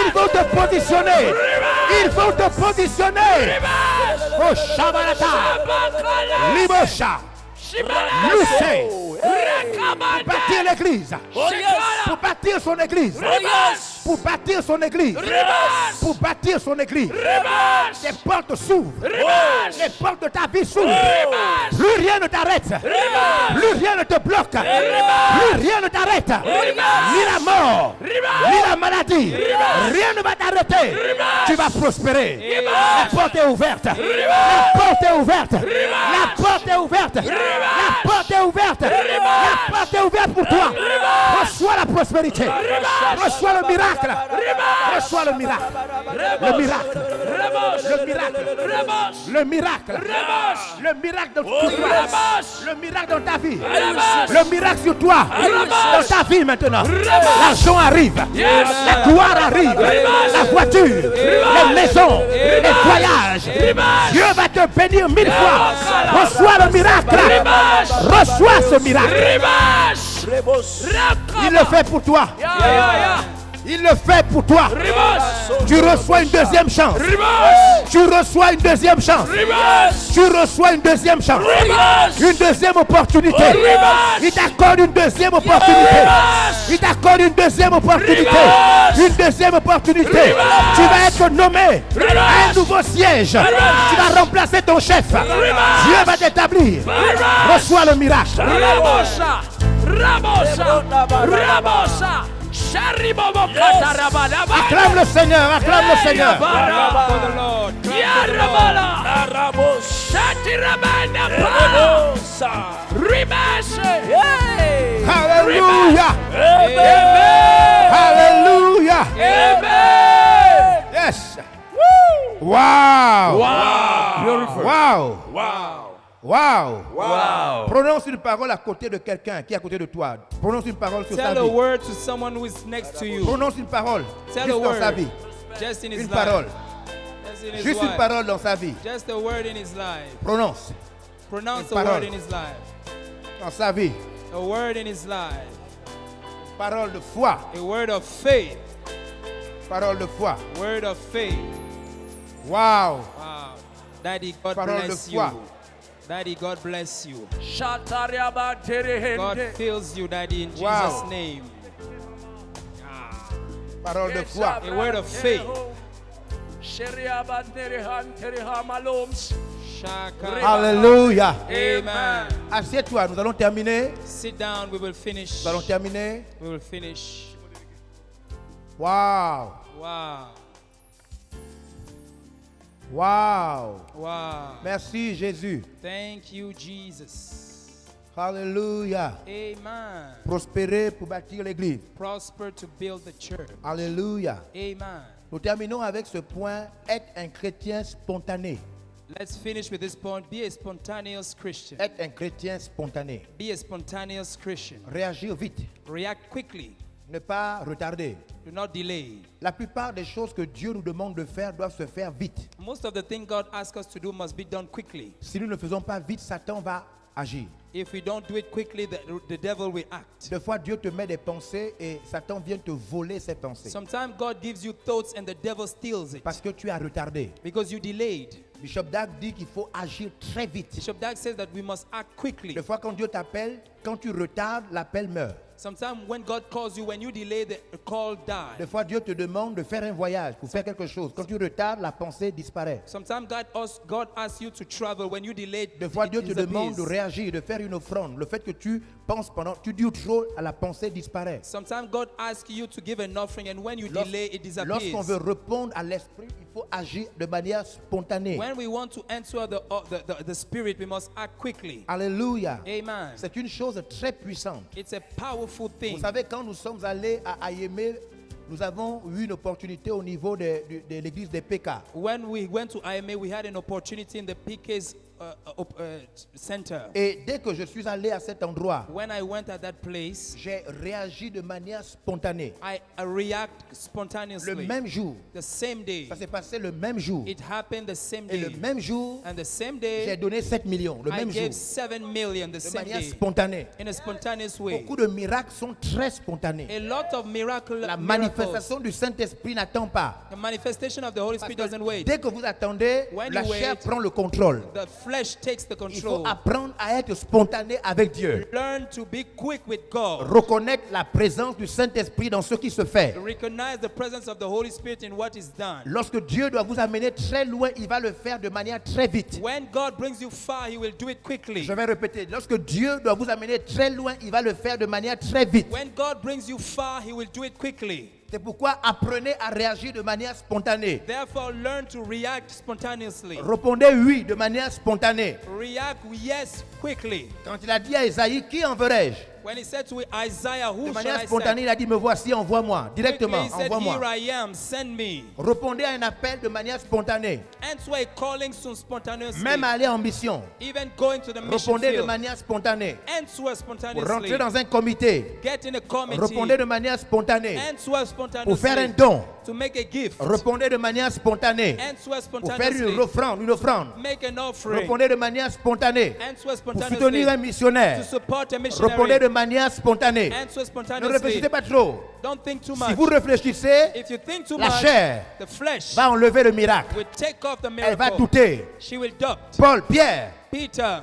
Ils vont te positionner. Ils vont te positionner. Oh Shabalata, Libosha, Lucé, pour bâtir l'église, pour bâtir son église, pour bâtir son église, pour bâtir son église. Les portes s'ouvrent, les portes de ta vie s'ouvrent. Plus rien ne t'arrête, plus rien ne te bloque, plus rien ne t'arrête. Ni la mort, ni la maladie, rien ne va t'arrêter. Tu vas prospérer. La porte est ouverte. La porte est ouverte. La porte est ouverte. La porte est ouverte. La porte est ouverte pour toi. Reçois la prospérité. Reçois le miracle. Reçois le miracle. Le miracle. Le miracle. Le miracle. Le miracle dans tout toi. Le miracle dans ta vie. Le miracle sur toi. Dans ta vie maintenant. L'argent arrive. La gloire arrive. La voiture. Les maisons. Les voyages. Dieu va te bénir 1000 fois. Reçois le miracle. Reçois ce miracle. Il le fait pour toi. Il le fait pour toi. Tu reçois une deuxième chance. Tu reçois une deuxième chance. Tu reçois une deuxième chance. Une deuxième opportunité. Il t'accorde une deuxième opportunité. Il t'accorde une deuxième opportunité. Une deuxième opportunité. Tu vas être nommé à un nouveau siège. Tu vas remplacer ton chef. Dieu va t'établir. Reçois le miracle. Acclame le Seigneur, acclame le Seigneur. Hallelujah. Hallelujah. Yes. Wow. Wow. Wow. Prononce une parole à côté de quelqu'un qui est à côté de toi. Prononce une parole sur sa Tell a vie. word to someone who is next to you. Prononce une parole Tell juste a dans sa word. vie. Just in his Une life. parole. Just in his Juste une life. parole dans sa vie. Just a word in his life. Prononce Pronounce Une a parole. word in his life. dans sa vie. A word in his life. Parole de foi. A word of faith. Parole de foi. Word of faith. Wow. Wow. Daddy, God Parole de bless you. foi. Daddy, God bless you. God God fills you, Daddy, in Wow. Jesus' name. Parole de foi. A word of faith. Shaka. Alléluia. Amen. Assieds-toi, nous allons terminer. Sit down, we will finish. Nous allons terminer. We will finish. Wow. Wow. Wow. Wow. Merci Jésus. Thank you, Jesus. Alléluia. Amen. Prospérer pour bâtir l'église. Prosper to build the church. Alléluia. Amen. Nous terminons avec ce point, être un chrétien spontané. Let's finish with this point. Be a spontaneous Christian. Être un chrétien spontané. Be a spontaneous Christian. Réagir vite. React quickly. Ne pas retarder. Do not delay. La plupart des choses que Dieu nous demande de faire doivent se faire vite. Most of the things God asks us to do must be done quickly. Si nous ne faisons pas vite, Satan va agir. If we don't do it quickly, the devil will act. Des fois, Dieu te met des pensées et Satan vient te voler ces pensées. Sometimes God gives you thoughts and the devil steals it Parce que tu as retardé. because you delayed. Bishop Dag dit qu'il faut agir très vite. Bishop Dag says that we must act quickly. Des fois, quand Dieu t'appelle, quand tu retardes, l'appel meurt. Sometimes when God calls you, when you delay, the call dies. Des fois, Dieu te demande de faire un voyage pour faire quelque chose. Quand tu retardes, la pensée disparaît. Sometimes God asks you to travel. When you delay, Des fois, Dieu it te demande de disappears. réagir, de faire une offrande. Le fait que tu penses tu dis trop, la pensée disparaît. Sometimes God asks you to give an offering, and when you delay, it Lorsqu'on disappears. veut répondre à l'esprit, il faut agir de manière spontanée. When we want to answer the spirit, we must act quickly. Alléluia. Amen. C'est une chose très puissante. It's a powerful Vous thing. savez, quand nous sommes allés à Ayémé, nous avons eu une opportunité au niveau de l'église des PK. When we went to IMA, we had an opportunity in the PK's center. Et dès que je suis allé à cet endroit, When I went at that place, j'ai réagi de manière spontanée. I react spontaneously. Le même jour, The same day. ça s'est passé le même jour. It happened the same Et le day. même jour, And the same j'ai day, donné 7 millions. Le I même jour, gave 7 million the de same manière day. spontanée. In a spontaneous way. Beaucoup de miracles sont très spontanés. A lot of miracles. La manifestation du Saint-Esprit n'attend pas. The manifestation of the Holy Parce Spirit que doesn't wait. dès que vous attendez, When la you chair wait, prend le contrôle. The flesh takes the Il faut control. apprendre à être spontané avec Dieu. Learn to be quick with God. Reconnaître la présence du Saint-Esprit dans ce qui se fait. Recognize the presence of the Holy Spirit in what is done. Lorsque Dieu doit vous amener très loin, il va le faire de manière très vite. When God brings you far, He will do it quickly. Je vais répéter. Lorsque Dieu doit vous amener très loin, il va le faire de manière très vite. When God brings you far, He will do it quickly. C'est pourquoi apprenez à réagir de manière spontanée. Therefore, learn to react spontaneously. Répondez oui de manière spontanée. React yes quickly. Quand il a dit à Isaïe, qui enverrai-je? When He said to Isaiah, De who shall manière I spontanée, send? il a dit, me voici, envoie-moi. Quickly, Directement, He said, envoie-moi. here I am, send me. Répondez à un appel de manière spontanée. Answer a calling soon spontaneously. Même aller en mission. Even going to the mission Répondez de field. manière spontanée. Answer Pour spontaneously. rentrer dans un comité. Get in a committee. Répondez de manière spontanée. Answer spontaneously. Pour faire un don. To make a gift. Répondez de manière spontanée. Answer Pour faire spontaneously. une offrande. Make an offering. Répondez de manière spontanée. Answer Pour soutenir spontaneously. un missionnaire. To support a Répondez missionary. de manière spontanée. Answer Ne spontaneously. réfléchissez pas trop. Don't think too Si much. vous réfléchissez, If you think too la much, chair the flesh va enlever le miracle. will take off the Elle va miracle. douter. She will doubt.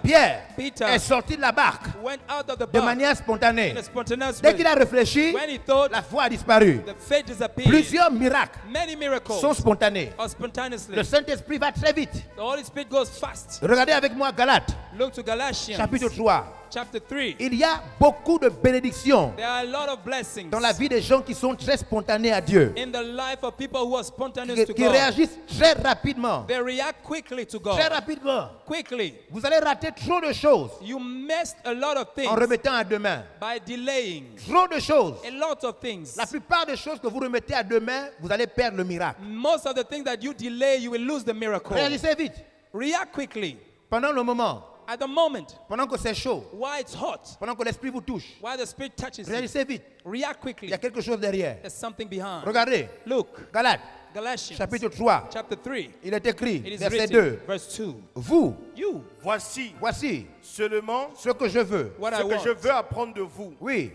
Pierre Peter est sorti de la barque went out of the de boat manière spontanée. in a spontaneous Dès way. qu'il a réfléchi, When he thought, la foi a disparu. the faith disappeared. Plusieurs miracles Many miracles sont spontanés. are spontaneously. Le Saint-Esprit va très vite. The Holy Spirit goes fast. Regardez avec moi Galates, Look to Galatians chapitre 3. chapter 3. Il y a beaucoup de bénédictions There are a lot of blessings dans la vie des gens qui sont très spontanés à Dieu, in the life of people who are spontaneous to qui God. réagissent très rapidement. They react quickly to Très God. rapidement. Quickly. Vous allez rater trop de choses You missed a lot of things en remettant à demain. by delaying. Trop de choses. A lot of things. La plupart des choses que vous remettez à demain, vous allez perdre le miracle. Most of the things that you delay, you will lose the miracle. Réagissez vite. React quickly. Pendant le moment, At the moment, pendant que c'est chaud, while it's hot, pendant que l'esprit vous touche, while the Spirit touches you, réagissez vite. react Il quickly. y a quelque chose derrière. There's something behind. Regardez, Look, Galates, Galatians chapitre 3. chapter 3. Il est écrit, It is verset written, 2. verse 2. Vous, You, Voici seulement ce ce que je veux. what I que want. je veux apprendre de vous. Oui,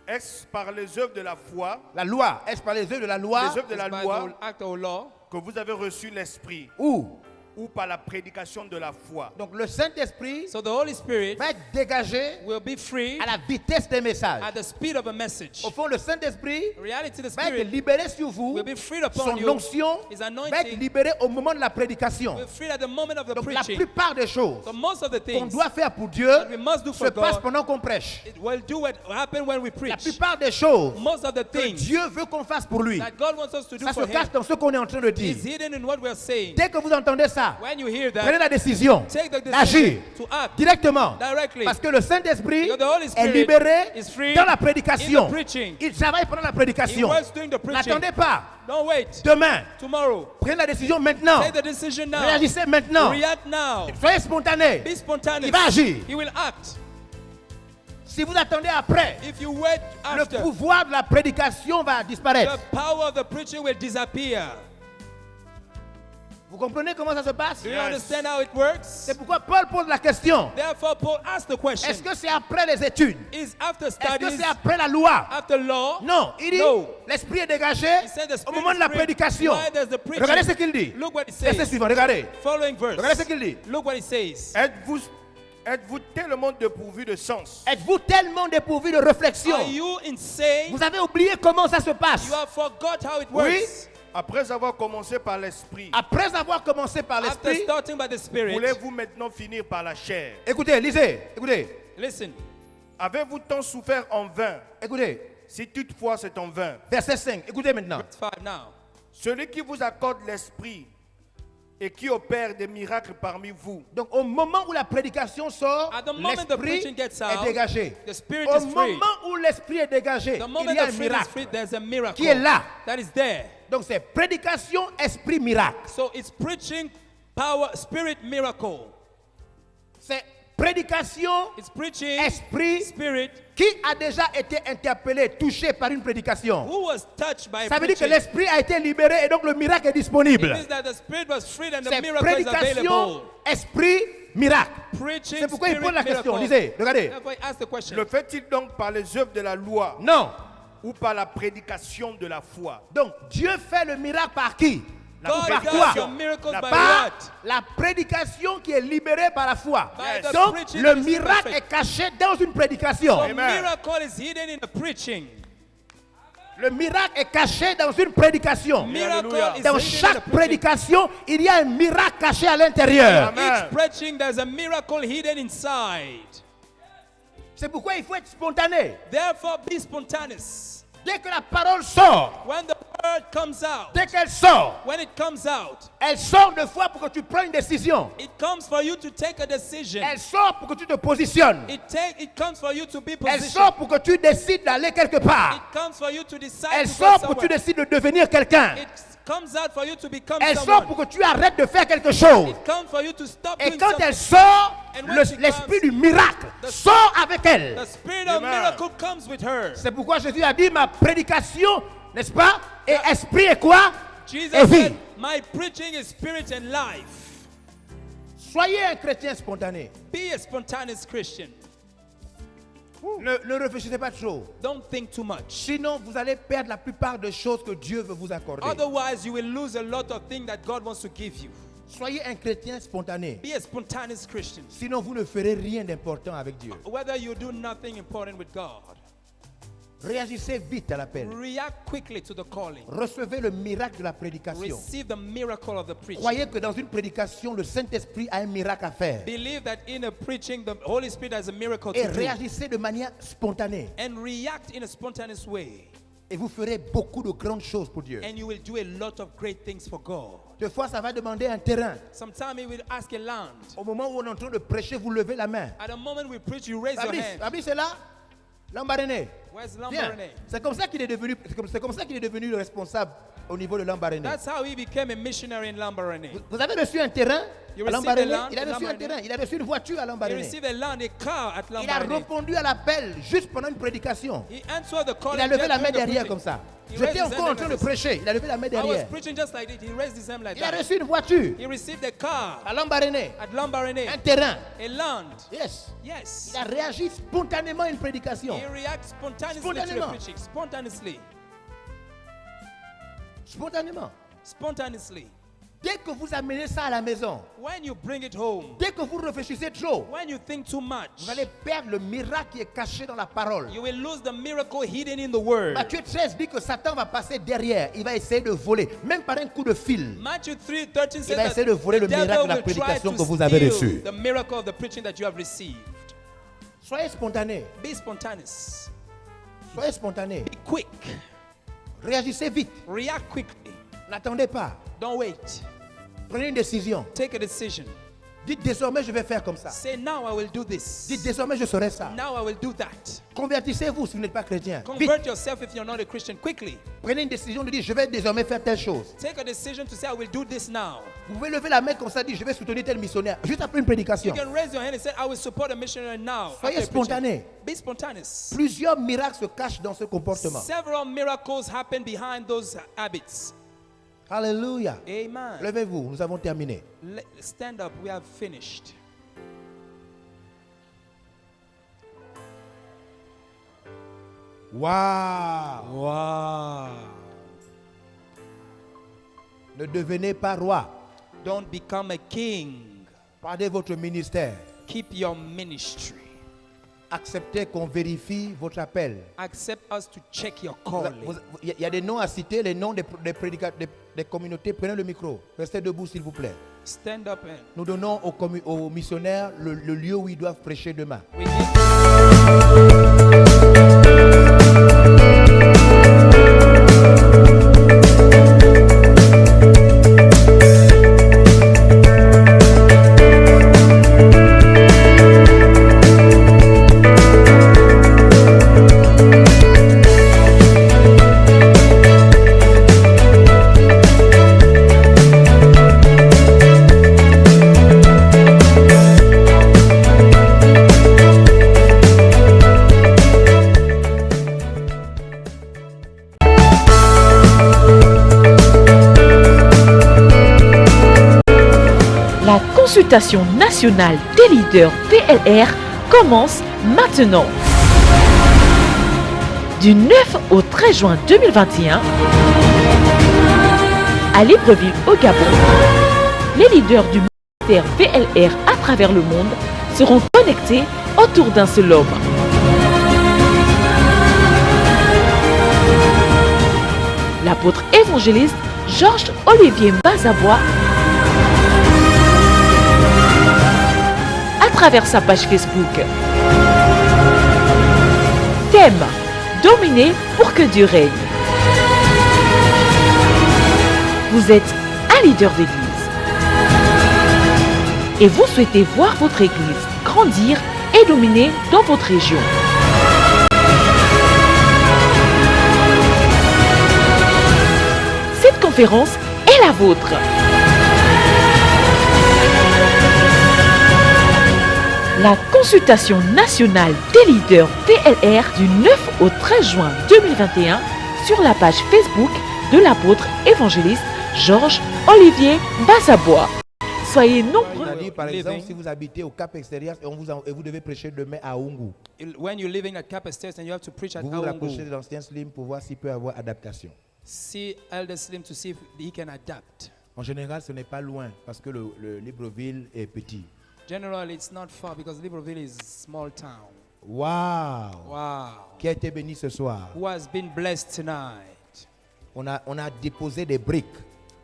Est-ce par les œuvres de la foi, la loi. Est-ce par les œuvres de la loi les œuvres de la It's by loi the act of law que vous avez reçu l'Esprit? ou ou par la prédication de la foi. Donc le Saint-Esprit So the Holy Spirit va être dégagé will be free à la vitesse des messages. at the speed of a message. Au fond, le Saint-Esprit In reality, the va être Spirit libéré sur vous. will be freed upon Son you. onction His va être anointing libérée au moment de la prédication. will be freed at the moment of the Donc la preaching. plupart des choses So most of the qu'on things doit faire pour Dieu that we must do se for passent God, pendant qu'on prêche. it will do what happen when we La preach. plupart des choses Most of the que things Dieu veut qu'on fasse pour lui, that God wants us to do ça for se cache Him dans ce qu'on est en train de dire. is hidden in what we are saying. Dès que vous entendez ça, When you hear prenez that, la décision take the d'agir decision to act directement. directly. Parce que le Saint-Esprit Because the Holy est Spirit libéré is free dans la in prédication. the preaching. Il travaille pendant la He prédication. was doing the preaching. N'attendez pas. Don't wait. Demain, Tomorrow. prenez la décision maintenant. Take the decision now. Réagissez maintenant. React now. Soyez spontané. Be spontaneous. Il va agir. He will act. Si vous attendez après, If you wait le after, pouvoir de la prédication va disparaître. the power of the preaching will disappear. Vous comprenez comment ça se passe? Do you Yes. understand how it works? C'est pourquoi Paul pose la question. Therefore, Paul asked the question: Est-ce que c'est après les études? is after Est-ce que studies, c'est après la loi? after law? Non, il dit No. l'esprit est dégagé He said the au Spirit moment de la is free prédication. while there's the preaching. Regardez ce qu'il dit. Look what it Verset says. suivant, regardez. Following verse. Regardez ce qu'il dit. Look what it says. Êtes-vous tellement dépourvu de sens Êtes-vous tellement dépourvu de réflexion? Are you insane? Vous avez oublié comment ça se passe. You have forgot how it Oui. works. après avoir commencé par l'esprit? Après avoir commencé par After l'esprit, starting by the Spirit, Voulez-vous maintenant finir par la chair? écoutez, lisez, écoutez, listen. Avez-vous tant souffert en vain? écoutez. Si toutefois c'est en vain. Verset 5, écoutez maintenant. Verse 5 now. Celui qui vous accorde l'esprit et qui opère des miracles parmi vous, Donc au moment où la prédication sort, At the moment the l'esprit preaching gets est out, dégagé. the Spirit Au is free. moment où l'esprit est dégagé, The moment il y a the un Spirit is miracle free, there's a miracle qui est là. that is there. Donc c'est prédication, esprit, miracle. So it's preaching, power, spirit, miracle. C'est prédication, It's preaching, esprit. spirit. Qui a déjà été interpellé, touché par une prédication? Who was touched by Ça veut dire que preaching? l'esprit a été libéré et donc le miracle est It disponible. means that the spirit was freed and the C'est miracle is prédication, available. esprit, miracle. Preaching, C'est pourquoi il spirit, pose la question. miracle. Lisez, regardez. Therefore, I ask the question. le fait-il donc par les œuvres de la loi Non. ou par la prédication de la foi? Donc Dieu fait le miracle par qui? God Par does quoi? your miracles by Par what? la prédication qui est libérée par la foi. By the Donc preaching le that is miracle perfect. est caché dans une prédication. The Amen. miracle is hidden in the preaching. Le miracle est caché dans une prédication. Miracle Hallelujah. is Dans hidden in chaque the preaching. prédication, il y a un miracle caché à l'intérieur. Amen. Each preaching, there's a miracle hidden inside. C'est pourquoi il faut être spontané. Therefore, be spontaneous. Dès que la parole sort, When the word comes out, dès qu'elle sort, when it comes out, elle sort de fois pour que tu prennes une décision. it comes for you to take a decision. Elle sort pour que tu te positionnes. It comes for you to be Elle positioned. sort pour que tu décides d'aller quelque It part. comes for you to decide Elle to sort go pour que tu somewhere. décides de devenir quelqu'un. It comes out for you to become Elle sort someone. pour que tu arrêtes de faire quelque chose. It comes for you to stop Et doing quand something. elle sort, And when she l'esprit comes, du miracle sort avec elle. The spirit of Amen. miracle comes with her. C'est pourquoi Jésus a dit ma prédication, n'est-ce pas? Et esprit est quoi? Jesus Et vie. said, my preaching is spirit and life. Soyez un chrétien spontané. Be a spontaneous Christian. Ne réfléchissez pas trop. Don't think too much. Sinon, vous allez perdre la plupart des choses que Dieu veut vous accorder. Otherwise, you will lose a lot of things that God wants to give you. Soyez un chrétien spontané. Be a spontaneous Christian. Sinon, vous ne ferez rien d'important avec Dieu. Whether you do nothing important with God, Réagissez vite à l'appel. react quickly to the calling. Recevez le miracle de la prédication. Receive the miracle of the preaching. Croyez que dans une prédication, le Saint-Esprit a un miracle à faire. Believe that in a preaching, the Holy Spirit has a miracle Et to do. réagissez de manière spontanée. And react in a spontaneous way. Et vous ferez beaucoup de grandes choses pour Dieu. And you will do a lot of great things for God. Des fois, ça va demander un terrain. Sometimes He will ask a land. Au moment où on est en train de prêcher, vous levez la main. At the moment we preach, you raise your Fabrice, hand. Fabrice est là? Lambaréné. Where's Viens. Lambaréné? C'est comme ça qu'il est devenu, c'est comme ça qu'il est devenu le responsable au niveau de Lambaréné. That's how he became a missionary in Lambaréné. Vous avez reçu un terrain You à received Lambaréné? a land Il a in reçu un Lambaréné. terrain. Il a reçu une voiture à He Lambaréné. received a land, a car at Il a Lambaréné. répondu à l'appel juste pendant une prédication. He answered the call. Il a levé la main derrière comme ça. He J'étais raised his encore en hand train de like this. prêcher. Il a levé la main I was derrière. preaching just like it. He raised his hand like Il a that. reçu une voiture He received a car à Lambaréné. at Lambaréné. Un terrain. A land. Yes. Yes. Il a réagi spontanément à une prédication. He reacts spontaneously to the Spontanément. preaching. Spontaneously. Spontanément. Spontaneously. Dès que vous amenez ça à la maison, When you bring it home, dès que vous réfléchissez trop, when you think too much, vous allez perdre le miracle qui est caché dans la parole. you will lose the miracle hidden in the word. Matthieu 13 dit que Satan va passer derrière. Il va essayer de voler, même par un coup de fil. Matthew 3:13 says Il va that essayer de voler le the devil miracle de la will try prédication to que vous avez steal reçue. the miracle of the preaching that you have received. Soyez spontané. Be spontaneous. Soyez spontané. Be quick. Réagissez vite. React quickly. N'attendez pas. Don't wait. Prenez une décision. Take a decision. Dites désormais je vais faire comme ça. Say, now I will do this. Dites désormais je ferai ça. Now I will do that. Convertissez-vous si vous n'êtes pas chrétien. Vite. Convert yourself if you're not a Christian quickly. Prenez une décision de dire je vais désormais faire telle chose. Take a decision to say, I will do this now. Vous pouvez lever la main comme ça, dire je vais soutenir tel missionnaire. Juste après une You prédication. can raise your hand and say, I will support a missionary now. Soyez after preaching. spontané. Be spontaneous. Plusieurs miracles se cachent dans ce comportement. Several miracles happen behind those habits. Alléluia. Amen. Levez-vous, nous avons terminé. Stand up. We have finished. Waouh. Wow. Ne devenez pas roi. Don't become a king. Pardonnez votre ministère. Keep your ministry. Acceptez qu'on vérifie votre appel. Accept us to check your Il calling. y a des noms à citer, les noms des prédicateurs, des communautés. Prenez le micro. Restez debout s'il vous plaît. Stand up and Nous donnons aux missionnaires le lieu où ils doivent prêcher demain. we give La consultation nationale des leaders PLR commence maintenant. Du 9 au 13 juin 2021, à Libreville au Gabon, les leaders du ministère PLR à travers le monde seront connectés autour d'un seul homme. L'apôtre évangéliste Georges Olivier Mbazabois, à travers sa page Facebook. Thème: dominer pour que Dieu règne. Vous êtes un leader d'église et vous souhaitez voir votre église grandir et dominer dans votre région. Cette conférence est la vôtre. La consultation nationale des leaders PLR du 9 au 13 juin 2021 sur la page Facebook de l'apôtre évangéliste Georges Olivier Mbazabois. Soyez nombreux. C'est-à-dire, par exemple, Living. si vous habitez au Cap Extérieur et vous devez prêcher demain à Oungu, when you're living at Cap Estate and you have to preach at vous vous rapprochez Aongu, de l'ancien Slim pour voir s'il peut y avoir adaptation. see Elder Slim to see if he can adapt. En général, ce n'est pas loin parce que le Libreville est petit. Generally, it's not far because Libreville is a small town. Waouh! Wow. Qui a été béni ce soir? Who has been blessed tonight? On a déposé des briques.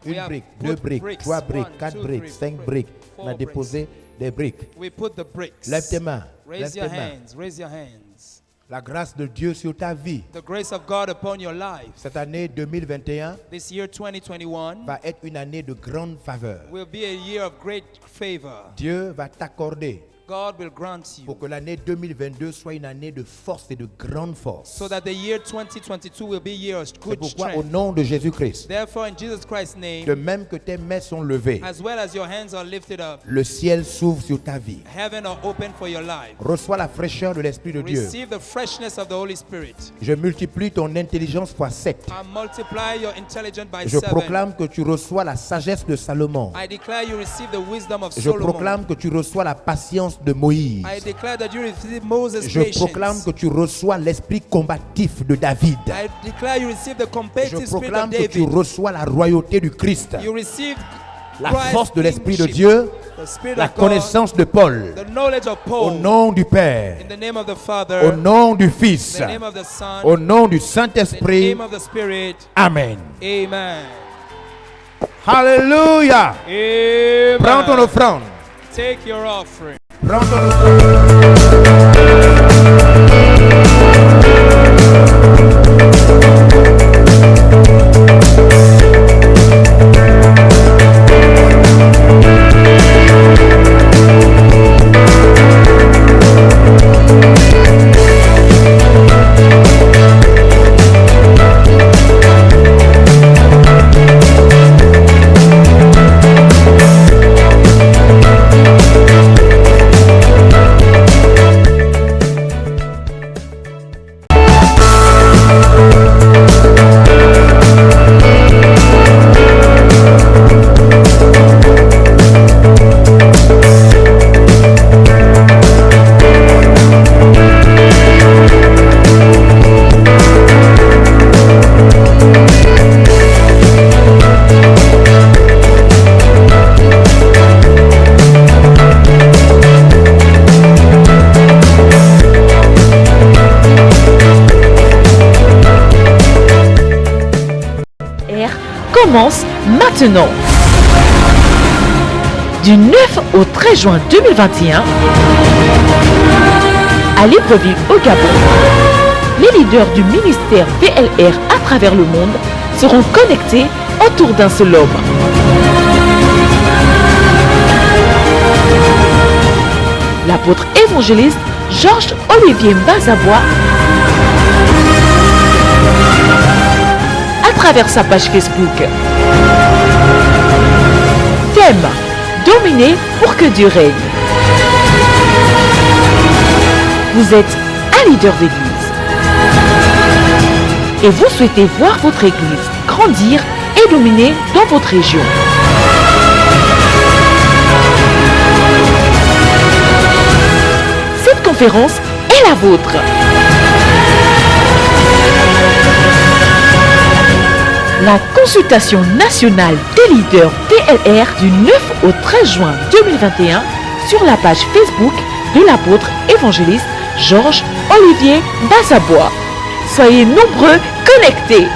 We Une have brique, put deux briques, bricks. trois briques, 1, quatre 2, briques, 3, 5 briques. On a 4 déposé des briques. We put the bricks. Lève tes mains. Raise Lève your tes mains. hands. Raise your hands. La grâce de Dieu sur ta vie. The grace of God upon your life. Cette année 2021 This year 2021 va être une année de grande faveur. will be a year of great favor. Dieu va t'accorder God will grant you pour que l'année 2022 soit une année de force et de grande force. so that the year 2022 will be a year of C'est good pourquoi au strength. nom de Jésus-Christ, Therefore, in Jesus Christ's de name, même que tes mains sont levées, as well as your hands are lifted up, le ciel s'ouvre sur ta vie. heaven are open for your life. Reçois la fraîcheur de l'Esprit de Dieu. Receive the freshness of the Holy Spirit. Je multiplie ton intelligence fois 7. I multiply your intelligence by Je 7. proclame que tu reçois la sagesse de Salomon. I declare you receive the wisdom of Je Solomon. proclame que tu reçois la patience de Moïse. I declare that you receive Moses' Je patience. proclame que tu reçois l'esprit combatif de David. I declare you receive the Je competitive spirit of proclame que tu David. reçois la royauté du Christ. You receive la Christ's force de l'Esprit de kingship, Dieu, the Spirit la of God, connaissance de Paul. the knowledge of Au Paul, nom du Père, in the name of the au Father, nom du in Fils, the name of the Son, au nom du in the Saint-Esprit. name of the Spirit. Amen. Amen. Alléluia. Amen. Prends ton offrande. Take your offering. Prends ton offrande. Commence maintenant. Du 9 au 13 juin 2021, à Libreville au Gabon, les leaders du ministère VLR à travers le monde seront connectés autour d'un seul homme. L'apôtre évangéliste Georges Olivier Mbazabois, à travers sa page Facebook. Thème: dominer pour que Dieu règne. Vous êtes un leader d'église et vous souhaitez voir votre église grandir et dominer dans votre région. Cette conférence est la vôtre. La consultation nationale des leaders PLR du 9 au 13 juin 2021 sur la page Facebook de l'apôtre évangéliste Georges Olivier Mbazabois. Soyez nombreux connectés.